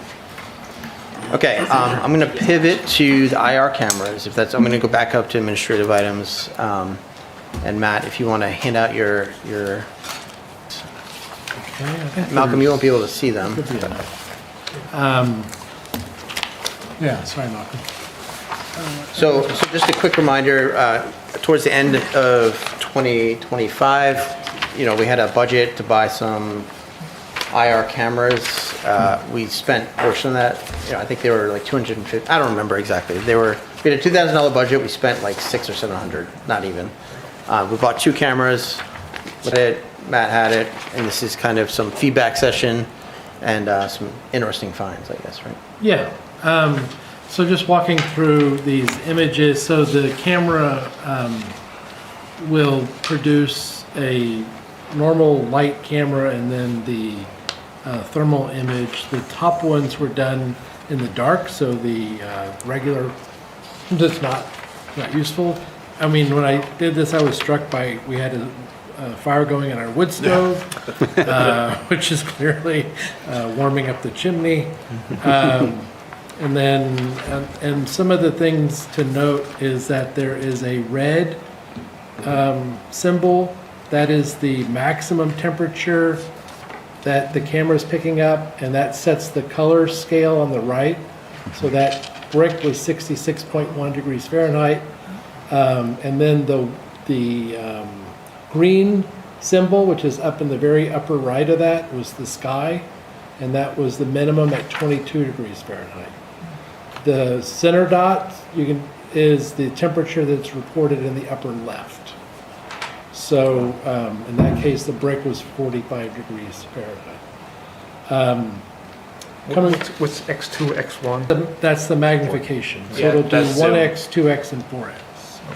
Okay, I'm going to pivot to the IR cameras. I'm going to go back up to administrative items. And Matt, if you want to hand out your Malcolm, you won't be able to see them. Could be enough. Yeah, sorry, Malcolm. So just a quick reminder, towards the end of 2025, we had a budget to buy some IR cameras. We spent a portion of that. I think they were like 250. I don't remember exactly. We had a $2,000 budget. We spent like $600 or $700, not even. We bought 2 cameras. Matt had it, and this is kind of some feedback session and some interesting finds, I guess, right? Yeah. So just walking through these images. So the camera will produce a normal light camera and then the thermal image. The top ones were done in the dark, so the regular is not useful. I mean, when I did this, I was struck by, we had a fire going in our wood stove, which is clearly warming up the chimney. And then, and some of the things to note is that there is a red symbol. That is the maximum temperature that the camera is picking up, and that sets the color scale on the right. So that brick was 66.1 degrees Fahrenheit. And then the green symbol, which is up in the very upper right of that, was the sky, and that was the minimum at 22 degrees Fahrenheit. The center dot is the temperature that's reported in the upper left. So in that case, the brick was 45 degrees Fahrenheit. What's X2, X1? That's the magnification. So Yeah, it'll do that's zoom. 1x, 2x, and 4x.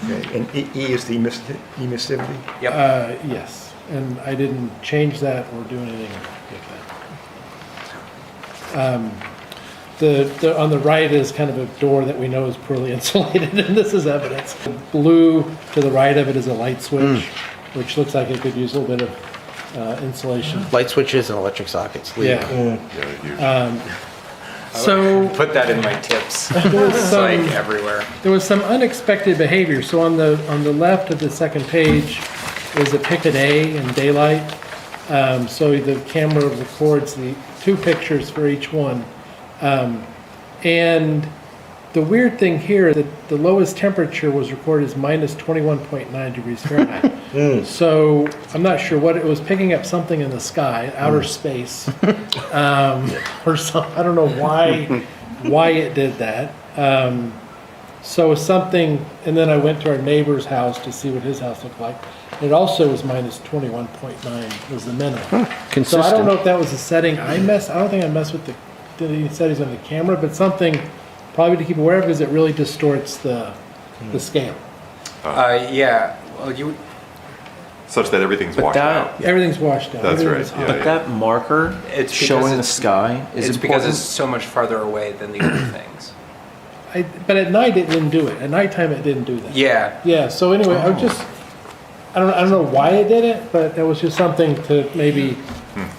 Okay, and E is the emissivity? Yep. Yes, and I didn't change that or do anything with that. On the right is kind of a door that we know is poorly insulated, and this is evidence. The blue to the right of it is a light switch, which looks like it could use a little bit of insulation. Light switches and electric sockets. lead. Yeah. Yeah, huge. So Put that in my tips. there was It's like everywhere. There was some unexpected behavior. So on the left of the second page is a pic of day in daylight. So the camera records the 2 pictures for each one. And the weird thing here is that the lowest temperature was recorded as minus 21.9 degrees Fahrenheit. So I'm not sure what it was, picking up something in the sky, outer space, or something. I don't know why it did that. So something, and then I went to our neighbor's house to see what his house looked like. It also was minus 21.9 was the minimum. So I don't Consistent. know if that was a setting I don't think I messed with the settings on the camera, but something probably to keep aware of because it really distorts the scale. Yeah, well, Such that everything's washed out. Everything's washed out. That's Everything's right, hot. yeah. But that marker It's because showing the it's- sky is it's important. because it's so much farther away than the other things. But at night it didn't do it. At nighttime it didn't do that. Yeah, Yeah. So anyway, I don't know why it did it, but that was just something to maybe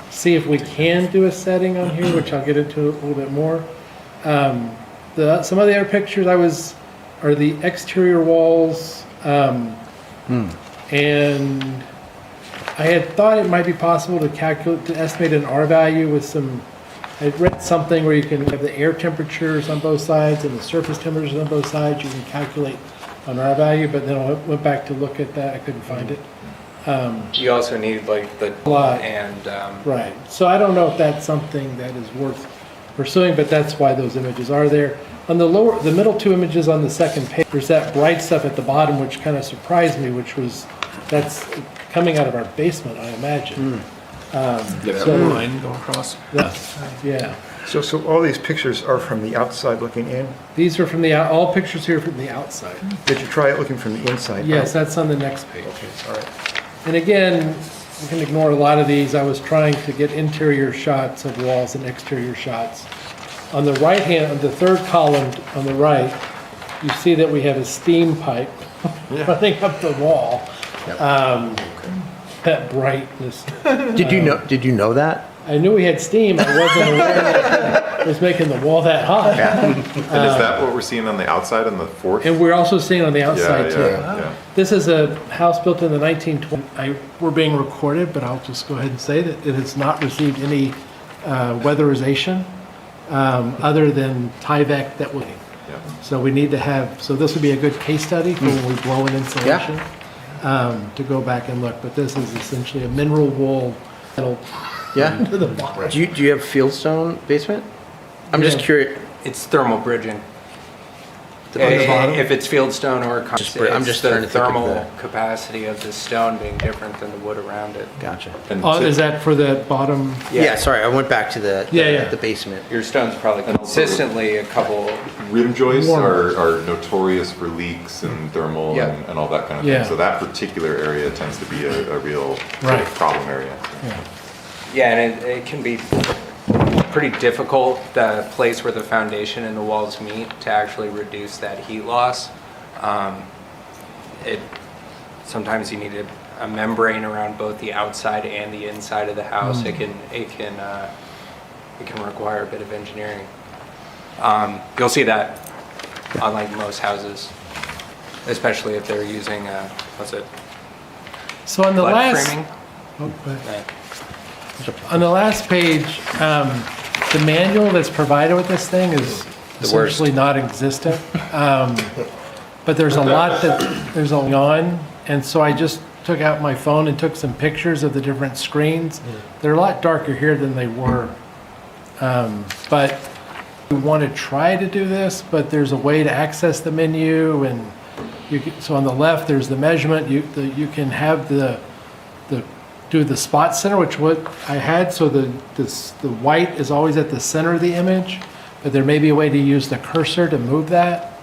see if we can do a setting on here, which I'll get into a little bit more. Some of the other pictures are the exterior walls, and I had thought it might be possible to estimate an R value with some. I read something where you can have the air temperatures on both sides and the surface temperatures on both sides. You can calculate an R value, but then I went back to look at that. I couldn't find it. you also need like the Lot. and Right. So I don't know if that's something that is worth pursuing, but that's why those images are there. On the middle 2 images on the second page, there's that bright stuff at the bottom, which kind of surprised me, that's coming out of our basement, I imagine. line going across. Yeah. So all these pictures are from the outside looking in? These are from all pictures here from the outside. Did you try it looking from the inside? Yes, out? that's on the next page. Okay, all right. And again, we can ignore a lot of these. I was trying to get interior shots of walls and exterior shots. On the right hand, on the third column on the right, you see that we have a steam pipe running up the wall. That brightness. Did you know that? I knew we had steam. I wasn't aware that it was making the wall that hot. And is that what we're seeing on the outside on the fourth? And we're also seeing on the outside too. Yeah. This is a house built in the 1920s. We're being recorded, but I'll just go ahead and say that it has not received any weatherization other than Tyvek that we. So we need to have. So this would be a good case study for when we blow in insulation to go back and look. But this is essentially a mineral wool that'll Yeah. to the bottom. Do you have fieldstone basement? I'm just Yeah. curious. it's thermal bridging. On the bottom? If it's fieldstone or concrete, I'm it's just the trying to think of thermal capacity of the stone being different than the wood around it. Gotcha. And Oh, so- is that for the bottom? Yeah. Sorry, I went back to the Yeah. the basement. Your stone's probably consistently a couple. rim joists Warmer. are notorious for leaks and thermal Yeah. and all that kind of Yeah. thing. So that particular area tends to be a real sort Right. of problem area. Yeah, and it can be pretty difficult, the place where the foundation and the walls meet, to actually reduce that heat loss. Sometimes you need a membrane around both the outside and the inside of the house. It can require a bit of engineering. You'll see that on like most houses, especially if they're using So on the lead last. framing. Oh, go ahead. Yeah. On the last page, the manual that's provided with this thing is essentially non-existent. But there's a lot there's going on, and so I just took out my phone and took some pictures of the different screens. They're a lot darker here than they were. But We want to try to do this, but there's a way to access the menu, and so on the left, there's the measurement. You can have do the spot center, which what I had, so the white is always at the center of the image, but there may be a way to use the cursor to move that.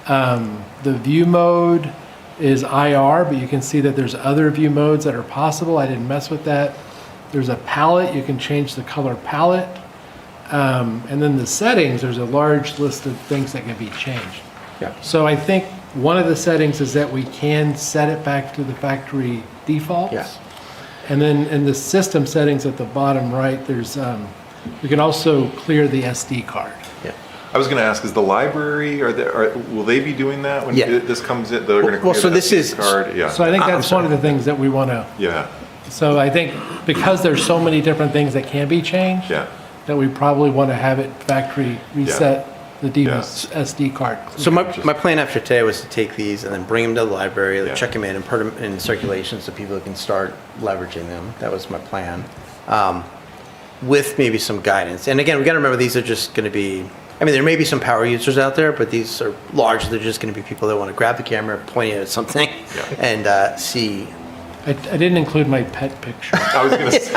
The view mode is IR, but you can see that there's other view modes that are possible. I didn't mess with that. There's a palette. You can change the color palette. And then the settings, there's a large list of things that can be changed. Yeah. So I think one of the settings is that we can set it back to the factory defaults. Yeah. And then in the system settings at the bottom right, there's, we can also clear the SD card. Yeah. I was going to ask, is the library, will they be doing that when Yeah. this comes in? They're going to Well, clear so the this SD is- card? Yeah. So I think I'm that's one of the things that we want to, Yeah, so I think because there's so many different things that can be changed, yeah. that we probably want to have it factory reset the SD card. So my plan after today was to take these and then bring them to the library, Yeah. check them in and put them in circulation so people can start leveraging them. That was my plan. With maybe some guidance. And again, we got to remember these are just going to be, I mean, there may be some power users out there, but these are largely just going to be people that want to grab the camera, point it at something, and see. I didn't include my pet picture. I was going to say,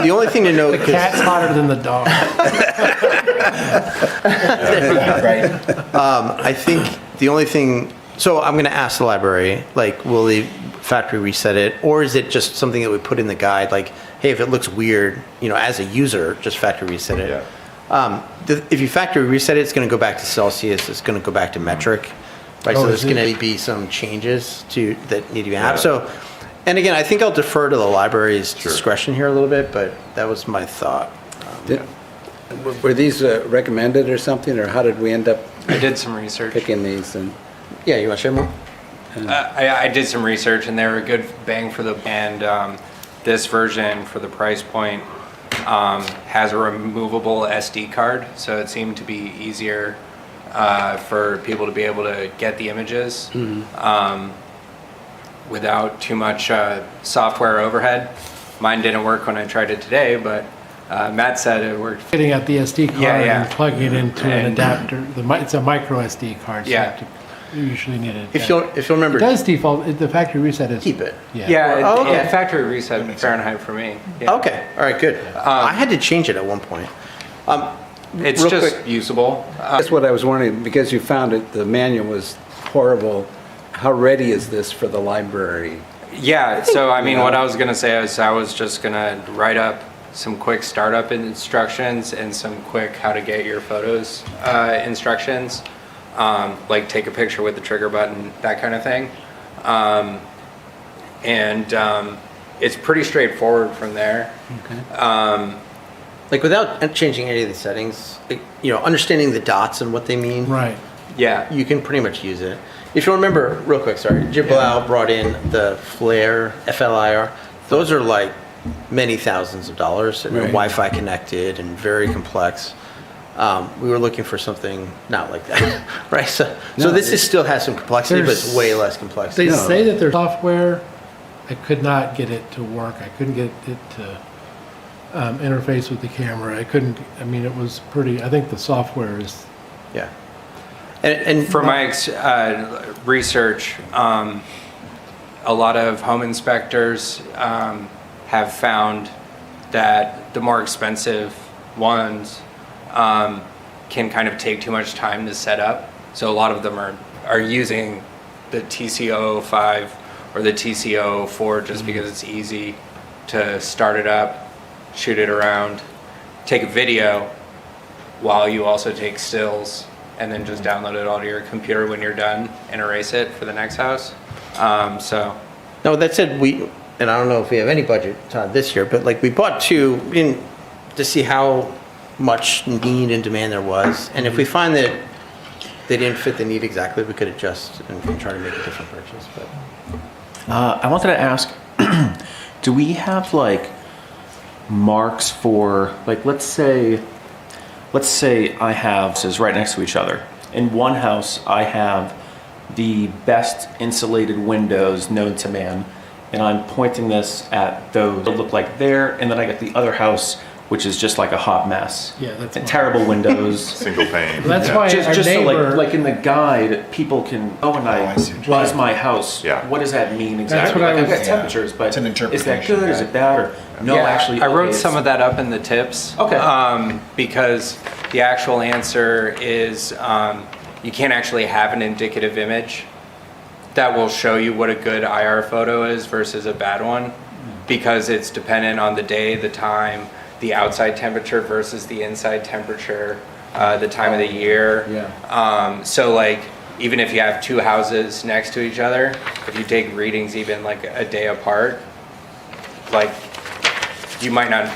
The only thing to note, The cat's hotter than the dog. I think the only thing, so I'm going to ask the library, like, will the factory reset it? Or is it just something that we put in the guide? Like, hey, if it looks weird, as a user, just factory reset it. Yeah. If you factory reset it, it's going to go back to Celsius. It's going to go back to metric. Right, so there's going to be some changes that need to be happened. So, and again, I think I'll defer to the library's discretion here a little bit, but that was my thought. Were these recommended or something, or how did we end up I did some research. picking these? And Yeah, you want to share more? I did some research, and they were a good bang for the, and this version for the price point has a removable SD card, so it seemed to be easier for people to be able to get the images without too much software overhead. Mine didn't work when I tried it today, but Matt said it worked. Getting out the SD card Yeah. and plugging it into an adapter. It's a micro SD card. So Yeah. you usually need it. If you'll remember, It does default, the factory reset is. keep it. Yeah. Oh, okay. Factory reset Fahrenheit for me. Yeah. Okay, all right, good. I had to change it at one point. It's Real just quick. usable. that's what I was wondering, because you found it, the manual was horrible. How ready is this for the library? Yeah, so I mean, what I was gonna say is I was just gonna write up some quick startup instructions and some quick how to get your photos instructions. Like take a picture with the trigger button, that kind of thing. It's pretty straightforward from there. Okay. Like without changing any of the settings, understanding the dots and what they mean, Right. Yeah, you can pretty much use it. If you remember, real quick, sorry, Jim Blau brought in the Flare, FLIR. Those are like many thousands of dollars, and they're Right. Wi-Fi connected and very complex. We were looking for something not like that, right? So this still has some complexity, but it's way less complexity. They say that there's software. I could not get it to work. I couldn't get it to interface with the camera. It was pretty, I think the software is. Yeah. And for my research, a lot of home inspectors have found that the more expensive ones can kind of take too much time to set up. So a lot of them are using the TC005 or the TC004 just because it's easy to start it up, shoot it around, take a video while you also take stills, and then just download it all to your computer when you're done and erase it for the next house. No, that said, and I don't know if we have any budget this year, but like we bought two to see how much need and demand there was. And if we find that they didn't fit the need exactly, we could adjust and try to make a different purchase. But I wanted to ask, do we have like marks for, like, let's say I have houses right next to each other. In one house, I have the best insulated windows known to man, and I'm pointing this at those that look like there, and then I get the other house which is just like a hot mess. Yeah, that's And mine. terrible windows. Single pane. That's Yeah. why Just, our just so neighbor. like in the guide, people can, oh, and I see what you're what is my house? Yeah. What does that mean exactly? what I Like, I've was- got temperatures, but It's an is that interpretation, good? Is yeah. it bad? Or no, Yeah, actually, I wrote okay, some it's- of that up in the tips. Okay. Because the actual answer is you can't actually have an indicative image that will show you what a good IR photo is versus a bad one, because it's dependent on the day, the time, the outside temperature versus the inside temperature, the time of the year. So like, even if you have two houses next to each other, if you take readings even like a day apart, like you might not,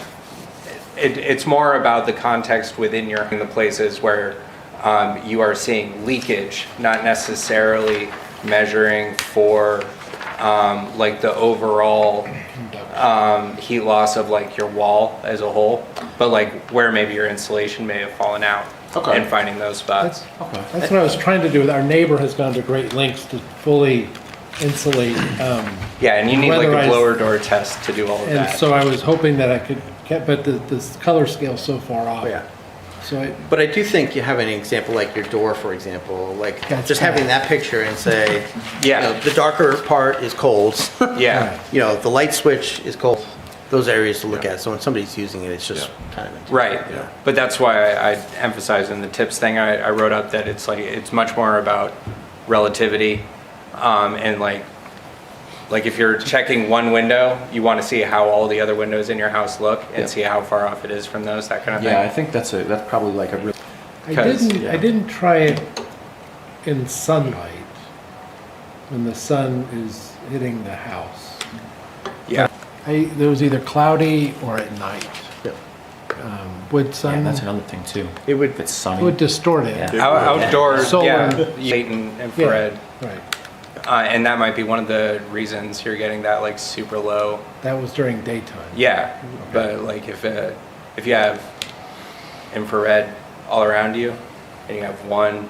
it's more about the context within the places where you are seeing leakage, not necessarily measuring for like the overall heat loss of like your wall as a whole, but like where maybe your insulation may have fallen out. Okay. And finding those spots. That's what I was trying to do. Our neighbor has gone to great lengths to fully insulate. Yeah, and you need like a Weatherized- blower door test to do all of And that. so I was hoping that I could get, but the color scale's so far off. Oh, yeah. So I, But I do think you have an example like your door, for example, like That's just having that picture and say, Yeah. you know, the darker part is cold. Yeah. You know, the light switch is cold. Those areas to look at. So when somebody's using it, it's just kind of. Right, Yeah. but that's why I emphasize in the tips thing, I wrote up that it's like, it's much more about relativity, and like if you're checking one window, you want to see how all the other windows in your house look and Yeah. see how far off it is from those, that kind of Yeah, I thing. think that's probably like a real. I didn't try it in sunlight when the sun is hitting the house. Yeah, There was either cloudy or at night. Yeah. Would Yeah, sun, that's another thing too. It would- If it's it sunny. would distort it. Yeah. outdoors, Solar. yeah, latent infrared. Right. And that might be one of the reasons you're getting that like super low. That was during daytime. Yeah, but like if you have infrared all around you and you have one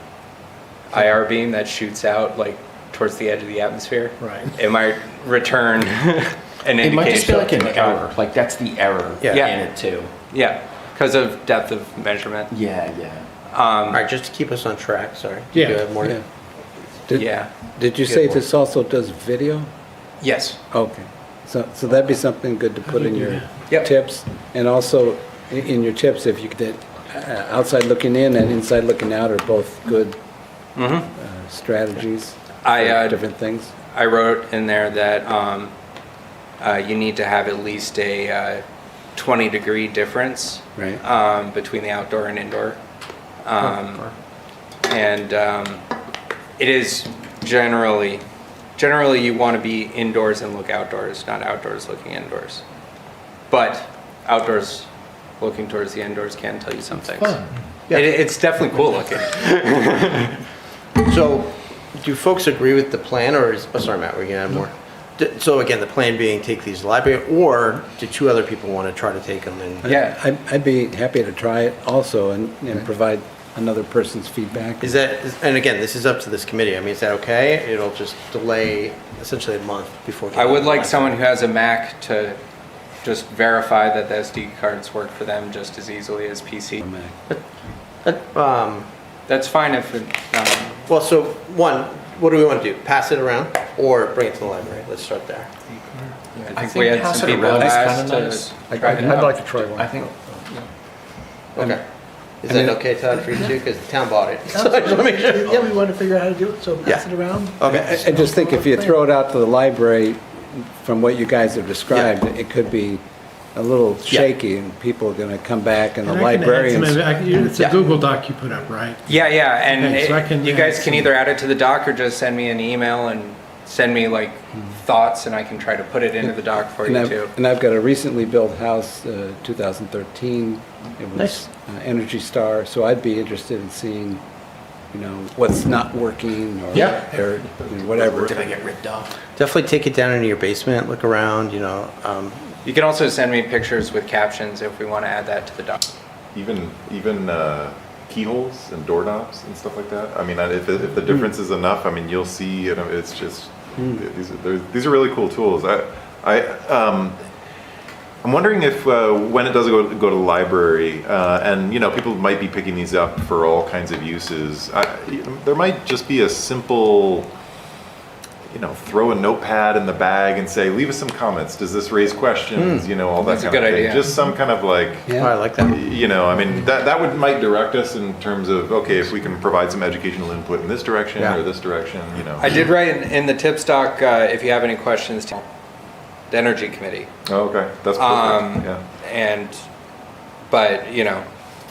IR beam that shoots out like towards the edge of the atmosphere, Right. it might return an It indication. might just be like an of- error. Like that's the error Yeah. in it too. Yeah, because of depth of measurement. Yeah, yeah. All right, just to keep us on track, sorry. Do Yeah. you have more? Yeah. Did- Yeah. Did you Good say one. this also does video? Yes. Okay. So that'd be something good to put in your Yep. tips. And also, in your tips, if you could, outside looking in and inside looking out are both good strategies I, for different things. I wrote in there that you need to have at least a 20-degree difference Right. between the outdoor and indoor. And it is generally you want to be indoors and look outdoors, not outdoors looking indoors. But outdoors looking towards the indoors can tell you some things. Fun. It's definitely cool looking. So, do folks agree with the plan, or is, oh, sorry, Matt, we're gonna add more? So again, the plan being take these to the library, or do two other people want to try to take them and? Yeah. I'd be happy to try it also and provide another person's feedback. Is that, and again, this is up to this committee, I mean, is that okay? It'll just delay essentially a month before. I would like someone who has a Mac to just verify that the SD cards work for them just as easily as PC. That's fine if it, Well, so, one, what do we want to do? Pass it around, or bring it to the library? Let's start there. I think we had pass some it people around is asked kinda to nice. try it I'd out. like to try one. I think Okay. Is that okay, Todd, for you too? Because the town bought it. So I just want to make sure. Yeah, we want to figure out how to do it, so pass Yeah. it around. Okay. I just think if you throw it out to the library, from what you guys have described, it could be a little shaky and people are going to come back and the And I can add some librarians. of it. It's a Yeah. Google Doc you put up, right? Yeah, and Okay, so I can you add guys can some- either add it to the doc or just send me an email and send me like thoughts and I can try to put it into the doc for you too. And I've got a recently built house, 2013. It was Nice. Energy Star, so I'd be interested in seeing, what's not working or Yeah. or whatever. did I get ripped off? Definitely take it down into your basement, look around, You can also send me pictures with captions if we want to add that to the doc. Even keyholes and doorknobs and stuff like that. I mean, if the difference is enough, I mean, you'll see. It's just these are really cool tools. I'm wondering if when it does go to the library, and people might be picking these up for all kinds of uses. There might just be a simple, throw a notepad in the bag and say, leave us some comments. Does this raise questions? All that That's a kind of good thing. idea. Just some kind of like, Oh, I like that. that might direct us in terms of, okay, if we can provide some educational input in this direction Yeah. or this direction. I did write in the tip stock, if you have any questions, to the Energy Committee. Oh, okay, that's perfect. Yeah. But,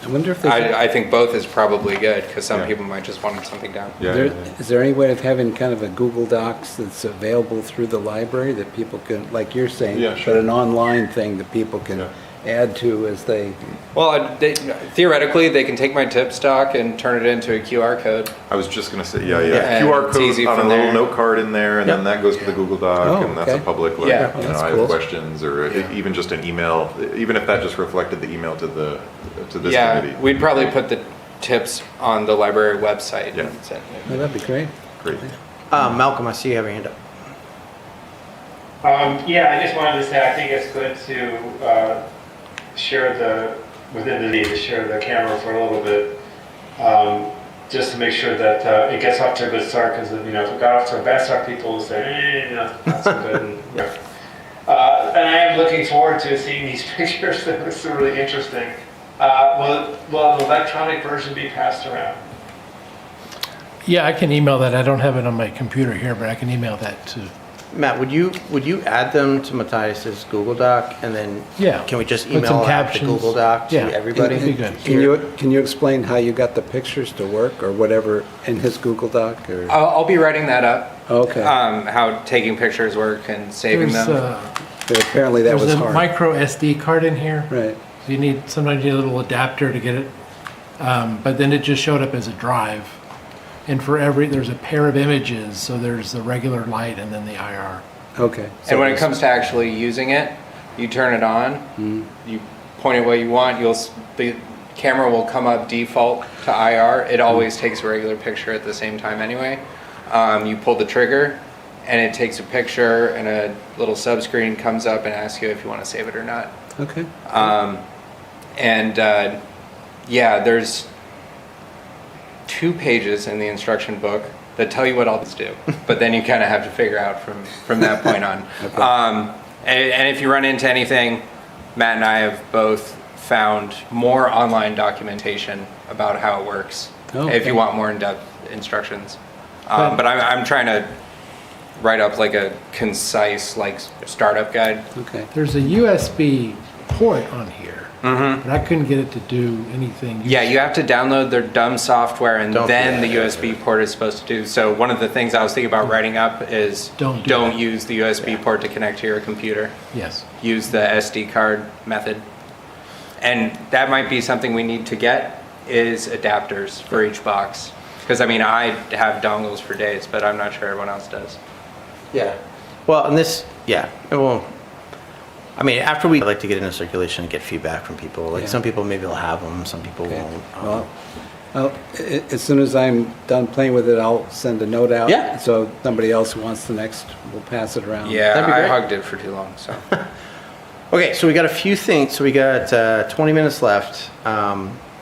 I wonder if there's, I think both is probably good, because some Yeah. people might just want something down. Yeah, there, yeah, yeah. is there any way of having kind of a Google Docs that's available through the library that people can, like you're saying, Yeah, sure. but an online thing that people can Yeah. add to as they, Well, theoretically, they can take my tip stock and turn it into a QR code. I was just gonna say, Yeah. QR And it's code easy on a from little there. note card in there, and Yep. then that goes to the Google Doc, Oh, and that's a okay. public, like, Yeah. That's I cool. have questions, or even just an email, even if that just reflected the email to this Yeah, committee. we'd probably put the tips on the library website. Yeah. and send it. oh, that'd be great. Great. Malcolm, I see you have your hand up. Yeah, I just wanted to say, I think it's good to share within the to share the camera for a little bit, just to make sure that it gets off to a good start, because if it got off to a bad start, people will say, not so good. And I am looking forward to seeing these pictures. It's really interesting. Will an electronic version be passed around? Yeah, I can email that. I don't have it on my computer here, but I can email that too. Matt, would you add them to Matthias's Google Doc, and then Yeah. can we just Put some email out the captions. Google Doc to Yeah. everybody? That'd be good. Can you explain how you got the pictures to work or whatever in his Google Doc or? I'll be writing that up. Okay. How taking pictures work and saving There's, them. But apparently that there's was a hard. micro SD card in here. Right. So sometimes you need a little adapter to get it. But then it just showed up as a drive. And there's a pair of images. So there's the regular light and then the IR. Okay. And when it comes to actually using it, you turn it on, you point it what you want, the camera will come up default to IR. It always takes a regular picture at the same time anyway. You pull the trigger and it takes a picture, and a little subscreen comes up and asks you if you want to save it or not. Okay. There's 2 pages in the instruction book that tell you what all this do, but then you kind of have to figure out from that point on. And if you run into anything, Matt and I have both found more online documentation about how it works, Oh, if okay. you want more in-depth instructions. But I'm trying to write up like a concise startup guide. Okay. There's a USB port on here. But I couldn't get it to do anything. Yeah, you have to download their dumb software, and Don't then do the USB port is supposed to do. So one of the things I was thinking about writing up is Don't do that. use the USB port to connect to your computer. Yes. Use the SD card method. And that might be something we need to get, is adapters for each box. Because I have dongles for days, but I'm not sure everyone else does. Yeah. Well, after I'd like to get into circulation and get feedback from people. Like Yeah. some people maybe will have them, some people Okay. won't. Well, as soon as I'm done playing with it, I'll send a note out. Yeah. So somebody else who wants the next will pass it around. Yeah, That'd be I great. hugged it for too long, so. Okay, so we got a few things. So we got 20 minutes left.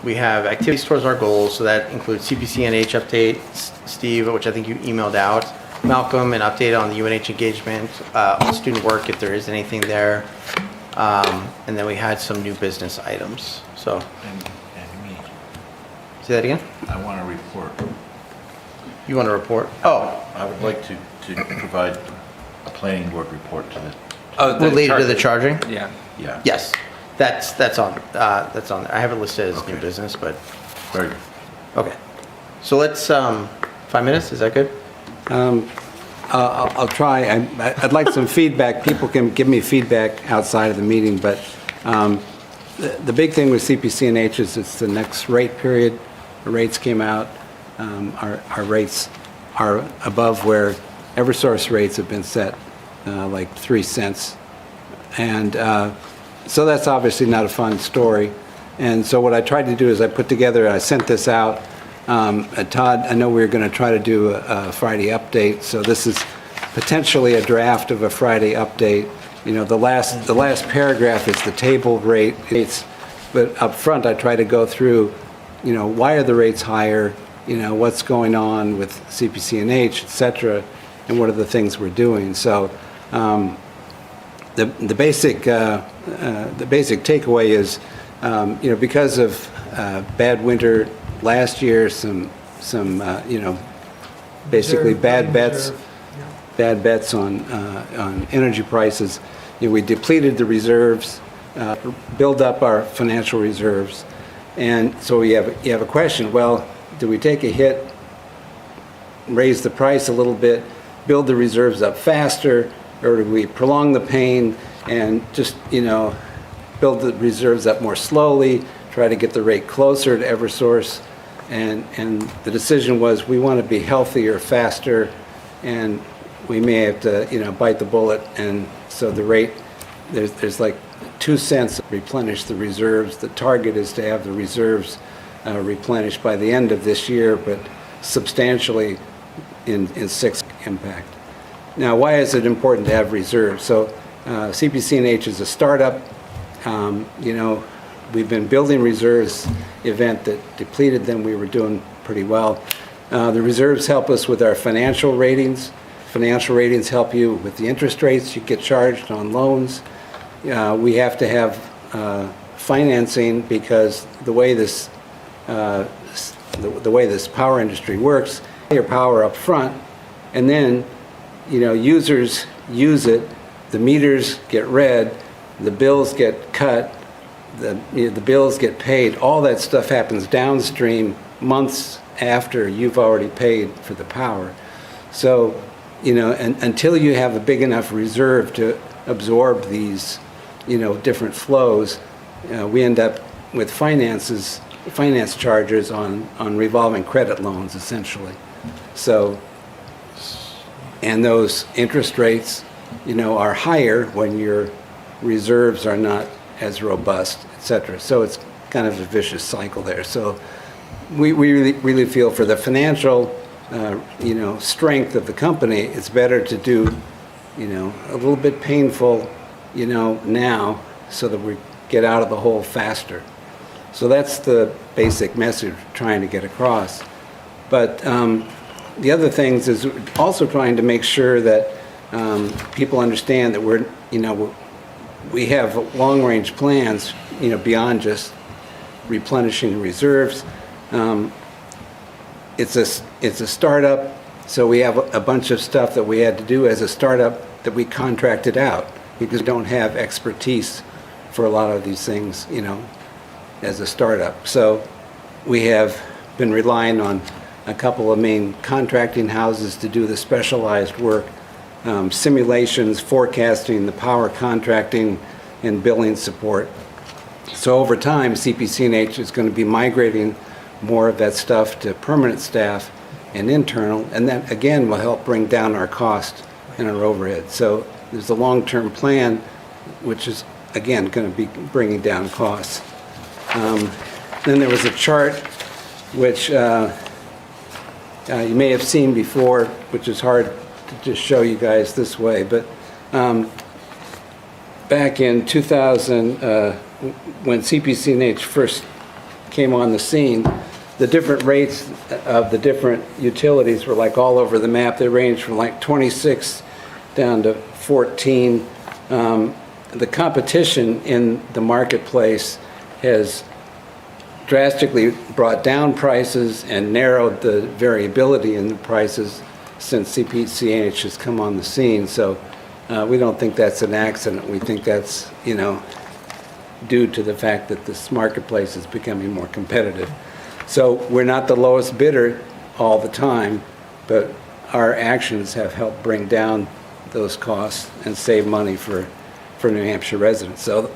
We have activities towards our goals. So that includes CPCNH update, Steve, which I think you emailed out. Malcolm, an update on the UNH engagement, on student work, if there is anything there. And then we had some new business items. So, And me, say that again? I want to report. You want to report? Oh, I would like to provide a planning board report to the, Oh, related to the charging? Yeah. yeah. Yes, that's on there. I have it listed as new business, but, Very good. okay. So let's, 5 minutes, is that good? I'll try. I'd like some feedback. People can give me feedback outside of the meeting, but the big thing with CPCNH is it's the next rate period. The rates came out. Our rates are above where Eversource rates have been set, like 3 cents. And so that's obviously not a fun story. And so what I tried to do is I sent this out. Todd, I know we were going to try to do a Friday update, so this is potentially a draft of a Friday update. the last paragraph is the table rates, but up front, I try to go through, why are the rates higher? What's going on with CPC&H, et cetera, and what are the things we're doing. So the basic takeaway is, because of bad winter last year, some basically Reserve, bad bets, reserve, yeah. bad bets on energy prices. We depleted the reserves, build up our financial reserves, and so you have a question. Well, do we take a hit, raise the price a little bit, build the reserves up faster, or do we prolong the pain and just build the reserves up more slowly, try to get the rate closer to Eversource? And the decision was we want to be healthier, faster, and we may have to bite the bullet. And so the rate, there's like 2 cents to replenish the reserves. The target is to have the reserves replenished by the end of this year, but substantially in 6 impact. Now, why is it important to have reserves? So CPC&H is a startup. We've been building reserves. Event that depleted them, we were doing pretty well. The reserves help us with our financial ratings. Financial ratings help you with the interest rates you get charged on loans. We have to have financing because the way this power industry works, your power up front, and then users use it, the meters get read, the bills get cut, the bills get paid. All that stuff happens downstream months after you've already paid for the power. So until you have a big enough reserve to absorb these different flows, we end up with finance charges on revolving credit loans, essentially. So, and those interest rates, are higher when your reserves are not as robust, et cetera. So it's kind of a vicious cycle there. So we really feel for the financial, strength of the company, it's better to do, a little bit painful, now, so that we get out of the hole faster. So that's the basic message we're trying to get across. But the other things is also trying to make sure that people understand that we have long-range plans, beyond just replenishing reserves. It's a startup, so we have a bunch of stuff that we had to do as a startup that we contracted out because we don't have expertise for a lot of these things, as a startup. So we have been relying on a couple of main contracting houses to do the specialized work, simulations, forecasting, the power contracting, and billing support. So over time, CPC&H is going to be migrating more of that stuff to permanent staff and internal, and that again will help bring down our cost and our overhead. So there's a long-term plan, which is again going to be bringing down costs. Then there was a chart which you may have seen before, which is hard to just show you guys this way, but back in 2000, when CPC&H first came on the scene, the different rates of the different utilities were like all over the map. They ranged from like 26 down to 14. The competition in the marketplace has drastically brought down prices and narrowed the variability in the prices since CPC&H has come on the scene. So we don't think that's an accident. We think that's, due to the fact that this marketplace is becoming more competitive. So we're not the lowest bidder all the time, but our actions have helped bring down those costs and save money for New Hampshire residents. So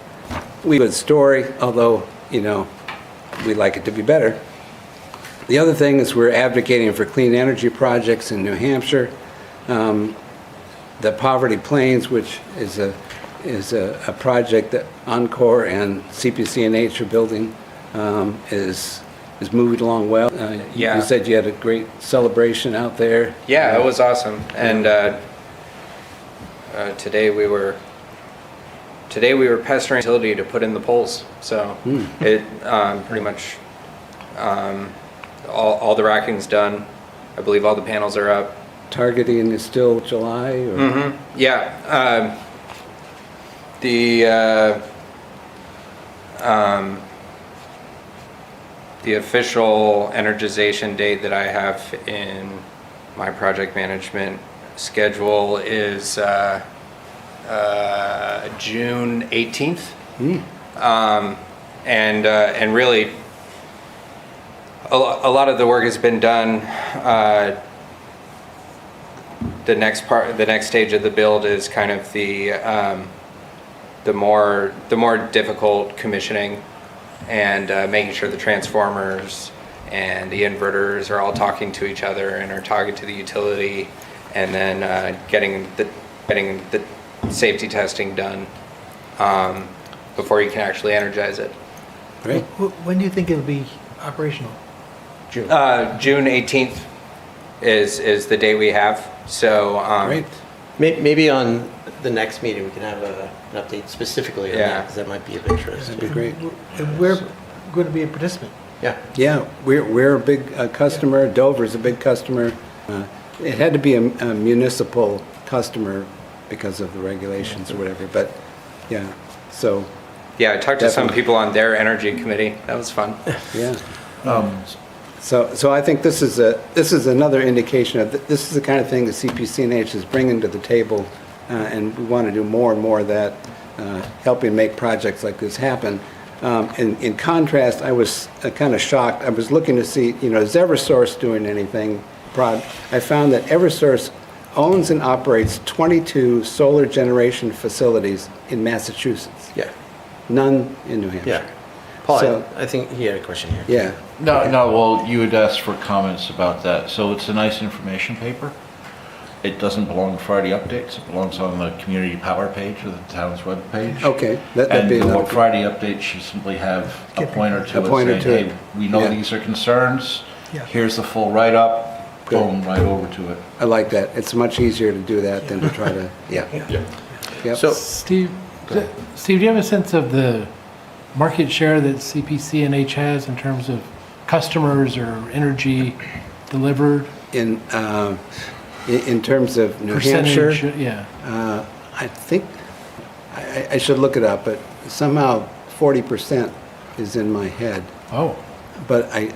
we good story, although, we'd like it to be better. The other thing is we're advocating for clean energy projects in New Hampshire. The Poverty Plains, which is a project that Encore and CPC&H are building, is moving along well. Yeah. You said you had a great celebration out there. Yeah, it was awesome. And today we were today we were pestering utility to put in the poles. So it pretty much all the racking's done. I believe all the panels are up. Targeting is still July? Or? Yeah. The official energization date that I have in my project management schedule is June 18th. And really, a lot of the work has been done. The next stage of the build is kind of the more difficult commissioning and making sure the transformers and the inverters are all talking to each other and are talking to the utility, and then getting the safety testing done before you can actually energize it. Great. When do you think it'll be operational? June. June 18th is the day we have. So Great. Maybe on the next meeting, we can have an update specifically on that, because that might be of interest. That'd be great. And we're going to be a participant. Yeah. Yeah, we're a big customer. Dover's a big customer. It had to be a municipal customer because of the regulations or whatever, but yeah, so, yeah, I talked to some Definitely. people on their energy committee. That was fun. yeah. So I think this is another indication of, this is the kind of thing that CPC&H is bringing to the table, and we want to do more and more of that, helping make projects like this happen. In contrast, I was kind of shocked. I was looking to see, is Eversource doing anything? I found that Eversource owns and operates 22 solar generation facilities in Massachusetts. Yeah. None in New Hampshire. Yeah. Paul, So- I think he had a question here. Yeah. No, well, you had asked for comments about that. So it's a nice information paper. It doesn't belong to Friday Updates. It belongs on the community power page of the town's webpage. Okay, that'd be And another. what Friday Updates, you simply have a pointer to A pointer it to saying, it. hey, we know Yeah. these are concerns. Yeah. Here's the full write-up. Good. Boom, right over to it. I like that. It's much easier to do that than to try to, yeah. Yep. So, Steve, do you have a sense of the market share that CPC&H has in terms of customers or energy delivered? In terms of New Hampshire, Percentage, yeah. I think, I should look it up, but somehow 40% is in my head. Oh, But I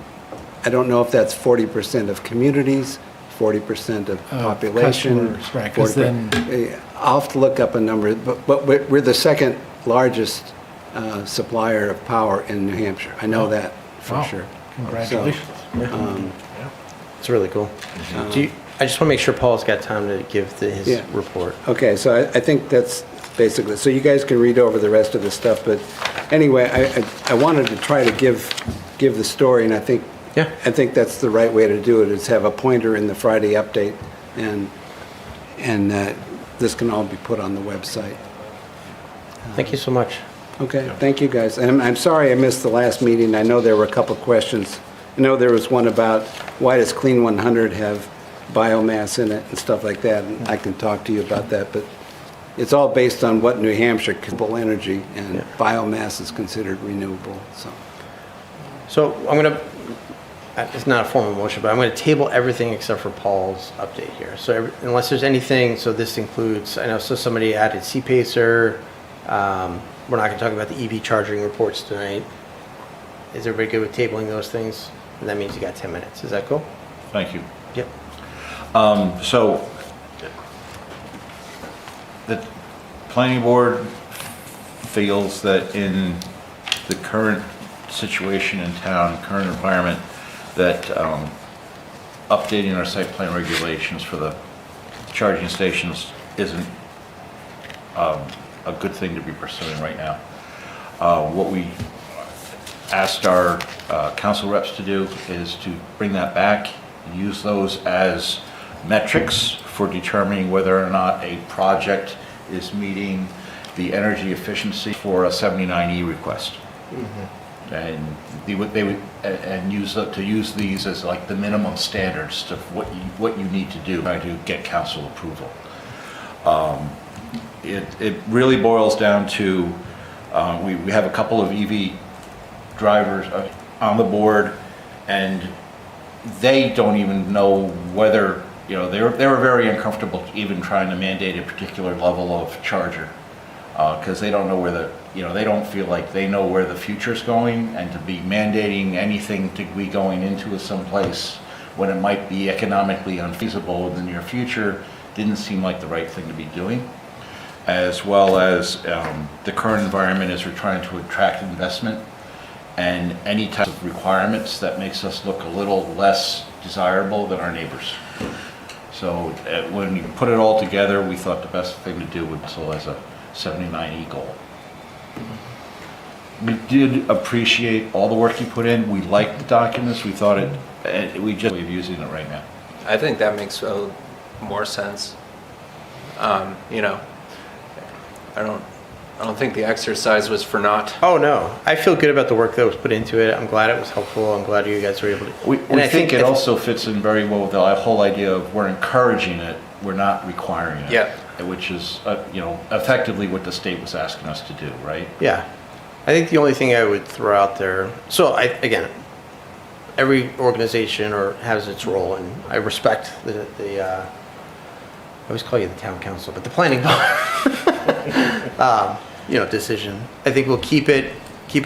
don't know if that's 40% of communities, 40% of population. customers, right, 'cause 40 I'll have to look up a number, but we're the second largest supplier of power in New Hampshire. I know that for wow. sure. Congratulations. it's really cool. I just want to make sure Paul's got time to give his Yeah. report. Okay, so I think that's basically, so you guys can read over the rest of the stuff, but anyway, I wanted to try to give the story, and I think that's the right way to do it, is have a pointer in the Friday update, and this can all be put on the website. Thank you so much. Okay, thank you, guys. And I'm sorry I missed the last meeting. I know there were a couple questions. I know there was one about why does Clean 100 have biomass in it and stuff like that, and I can talk to you about that, but it's all based on what New Hampshire renewable energy, and biomass is considered renewable, so. So I'm going to, it's not a formal motion, but I'm going to table everything except for Paul's update here. So unless there's anything, so this includes, I know, so somebody added CPACER. We're not going to talk about the EV charging reports tonight. Is everybody good with tabling those things? And that means you got 10 minutes. Is that cool? Thank you. Yep. So the planning board feels that in the current situation in town, current environment, that updating our site plan regulations for the charging stations isn't a good thing to be pursuing right now. What we asked our council reps to do is to bring that back and use those as metrics for determining whether or not a project is meeting the energy efficiency for a 79E request. And they would use these as like the minimum standards to what you need to do to get council approval. it really boils down to, we have a couple of EV drivers on the board, and they don't even know whether, they were very uncomfortable even trying to mandate a particular level of charger, because they don't know where they don't feel like they know where the future's going, and to be mandating anything to be going into someplace when it might be economically unfeasible in the near future didn't seem like the right thing to be doing. As well as the current environment as we're trying to attract investment, and any type of requirements that makes us look a little less desirable than our neighbors. So when you put it all together, we thought the best thing to do would also as a 79E goal. We did appreciate all the work you put in. We liked the documents. We thought we just we're using it right now. I think that makes more sense. I don't think the exercise was for naught. Oh, no. I feel good about the work that was put into it. I'm glad it was helpful. I'm glad you guys were able to. We think it also fits in very well with the whole idea of we're encouraging it, we're not requiring it. Yeah. Which is, effectively what the state was asking us to do, right? Yeah. I think the only thing I would throw out there, so again, every organization has its role, and I respect the I always call you the town council, but the planning board, decision. I think we'll keep it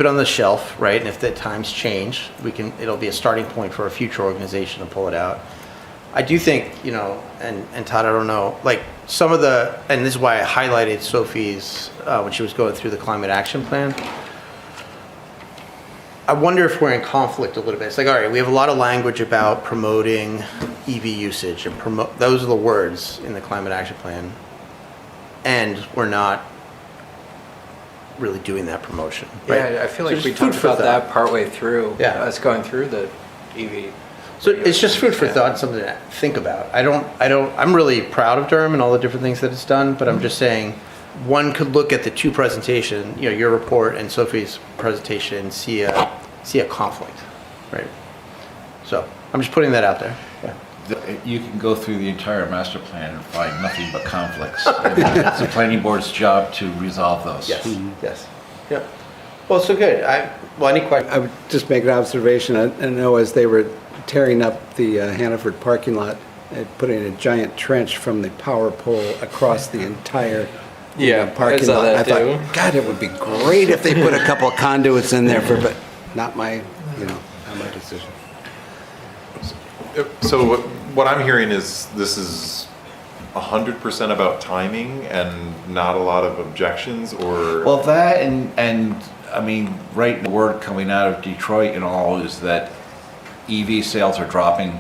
on the shelf, right? And if the times change, it'll be a starting point for a future organization to pull it out. I do think, and Todd, I don't know, like some of and this is why I highlighted Sophie's, when she was going through the climate action plan. I wonder if we're in conflict a little bit. It's like, all right, we have a lot of language about promoting EV usage and those are the words in the climate action plan. And we're not really doing that promotion. Right? Yeah, I feel So like we just food talked for about thought. that partway through. Yeah. Us going through the EV. So it's just food for Yeah. thought, something to think about. I'm really proud of Durham and all the different things that it's done, but I'm just saying one could look at the two presentations, your report and Sophie's presentation, and see a conflict, right? So I'm just putting that out there. Yeah. You can go through the entire master plan and find nothing but conflicts. And it's the planning board's job to resolve those. Yes. Yes. Yep. Well, so good. Any questions? I would just make an observation. I know as they were tearing up the Hannaford parking lot, putting a giant trench from the power pole across the entire parking lot. I thought, God, it would be great if they put a couple of conduits in there but not my decision. So what I'm hearing is this is 100% about timing and not a lot of objections, or? Well, that and I mean, right, the word coming out of Detroit and all is that EV sales are dropping.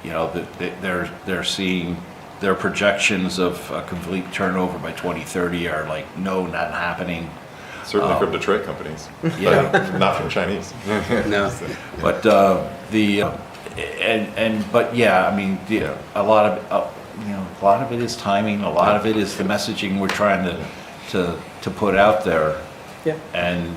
They're seeing their projections of complete turnover by 2030 are like, no, not happening. Certainly from Detroit companies, Yeah. but not from Chinese. No. But I mean, a lot of it is timing. A lot of it is the messaging we're trying to put out there. Yeah. And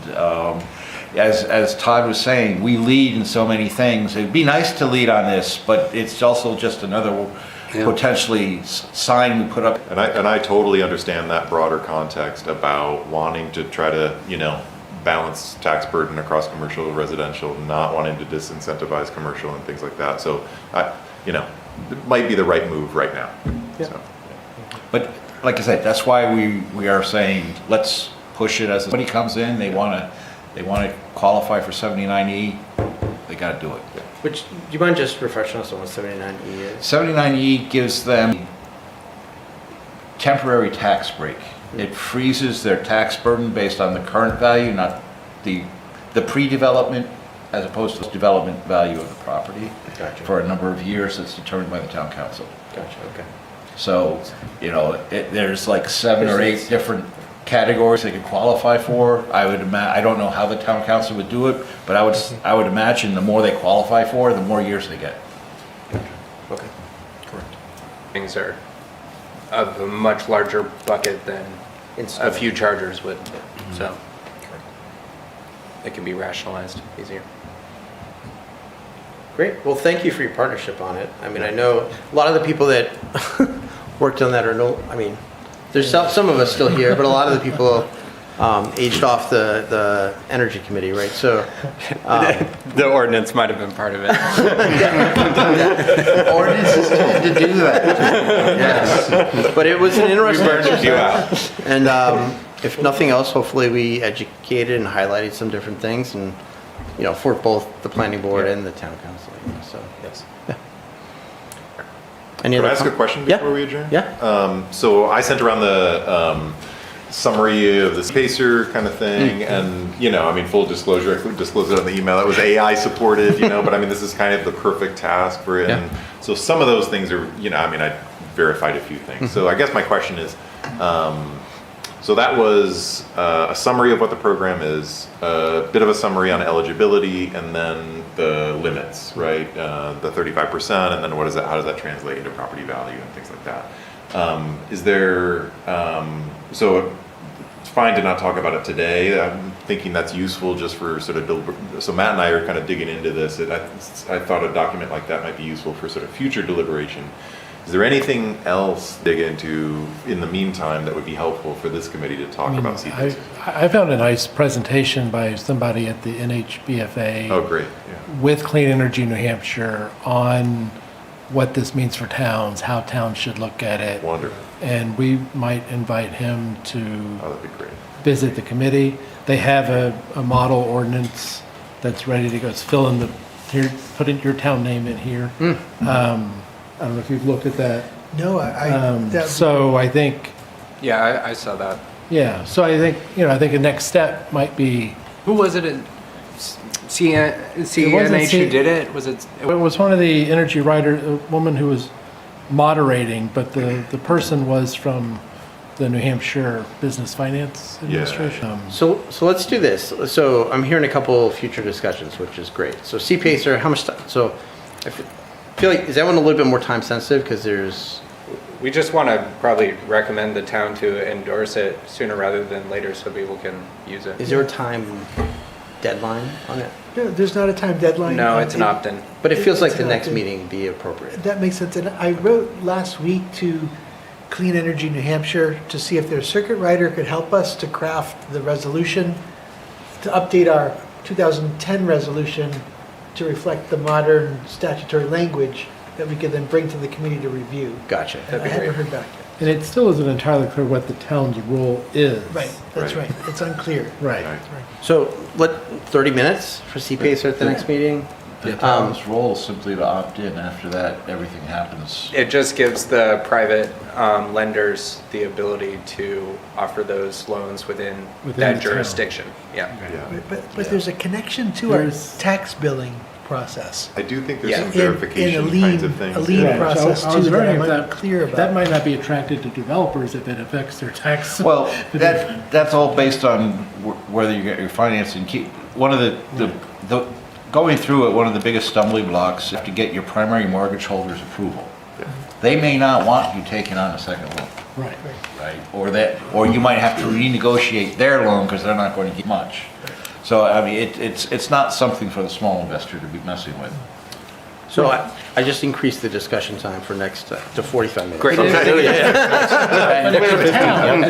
as Todd was saying, we lead in so many things. It'd be nice to lead on this, but it's also just another potentially sign we put up. And I totally understand that broader context about wanting to try to, balance tax burden across commercial and residential, not wanting to disincentivize commercial and things like that. So, it might be the right move right now. Yeah. So, But like I said, that's why we are saying, let's push it as somebody comes in, they want to qualify for 79E, they got to do it. Which, do you mind just refreshing us on what 79E is? 79E gives them temporary tax break. It freezes their tax burden based on the current value, not the pre-development, as opposed to the development value of the property. Gotcha. For a number of years that's determined by the town council. Gotcha, okay. So, there's like 7 or 8 different categories they could qualify for. I don't know how the town council would do it, but I would imagine the more they qualify for, the more years they get. Okay. Correct. Things are of a much larger bucket than a few chargers would, so it can be rationalized easier. Great. Well, thank you for your partnership on it. I mean, I know a lot of the people that worked on that There's some of us still here, but a lot of the people aged off the energy committee, right? So The ordinance might have been part of it. ordinances tend to do that. Yes, but it was an interesting burned a few exercise. And if nothing else, hopefully we educated and highlighted some different things, and for both the planning board and the town council. So Yes. any Can I other ask a question Yeah. before we adjourn? Yeah. So I sent around the summary of the spacer kind of thing, and full disclosure, I disclosed it on the email. It was AI supported, but this is kind of the perfect task for it. Yeah. And so some of those things are, I verified a few things. So I guess my question is, so that was a summary of what the program is, a bit of a summary on eligibility, and then the limits, right? The 35%, and then how does that translate into property value and things like that? Is there, so it's fine to not talk about it today. I'm thinking that's useful just for sort of, so Matt and I are kind of digging into this. I thought a document like that might be useful for sort of future deliberation. Is there anything else to dig into in the meantime that would be helpful for this committee to talk about CPACs? I found a nice presentation by somebody at the NHBFA Oh, great, yeah. with Clean Energy New Hampshire on what this means for towns, how towns should look at it. Wonderful. And we might invite him to Oh, that'd be great. visit the committee. They have a model ordinance that's ready to go. It's here, put in your town name in here. I don't know if you've looked at that. No, So I think, Yeah, I saw that. yeah, so I think, I think a next step might be, Who was it? CNH who did it? Was it? it was one of the energy writer, a woman who was moderating, but the person was from the New Hampshire Business Finance Administration. So let's do this. So I'm hearing a couple future discussions, which is great. So CPACER, how much time? So I feel like, is that one a little bit more time sensitive? Because there's... We just want to probably recommend the town to endorse it sooner rather than later so people can use it. Is there a time deadline on it? No, there's not a time deadline. No, it's an opt-in. But it feels like It's the an next opt-in. meeting would be appropriate. That makes sense. And I wrote last week to Clean Energy New Hampshire to see if their circuit rider could help us to craft the resolution, to update our 2010 resolution to reflect the modern statutory language that we could then bring to the committee to review. Gotcha. And I haven't heard back yet. And it still isn't entirely clear what the town's role is. Right, that's Right. right. It's unclear. Right. Right. So what, 30 minutes for CPACER at the next meeting? The town's role is simply to opt in. After that, everything happens. It just gives the private lenders the ability to offer those loans within Within the that town. jurisdiction. Yeah. Yeah. But there's a connection to our There's- tax billing process. I do think there's Yeah. some And verification a lien- kinds of things. a lien yeah. process. So I was too, that wondering I'm if that, unclear about. that might not be attractive to developers if it affects their tax. Well, that's all based on whether you get your financing. One of the going through it, one of the biggest stumbling blocks is to get your primary mortgage holder's approval. They may not want you taking on a second loan, Right. right? Or you might have to renegotiate their loan because they're not going to get much. So, I mean, it's not something for the small investor to be messing with. So I just increased the discussion time for next, to 45 minutes. Great. But if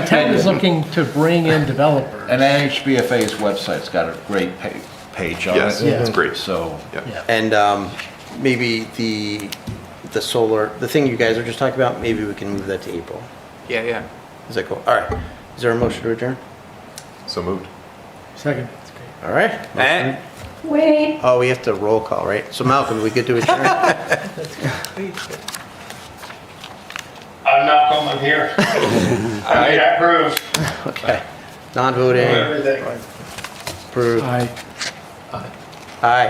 the town is looking to bring in developers. And NHBFA's website's got a great page on Yes, it. it's great. So, Yeah. And maybe the solar, the thing you guys were just talking about, maybe we can move that to April. Yeah, yeah. Is that cool? All right. Is there a motion to adjourn? So moved. Second. All right. Eh? Wait. Oh, we have to roll call, right? So Malcolm, we good to adjourn? I'm Malcolm, I'm here. I approve Okay. Non-voting, everything. approved. Aye. Aye.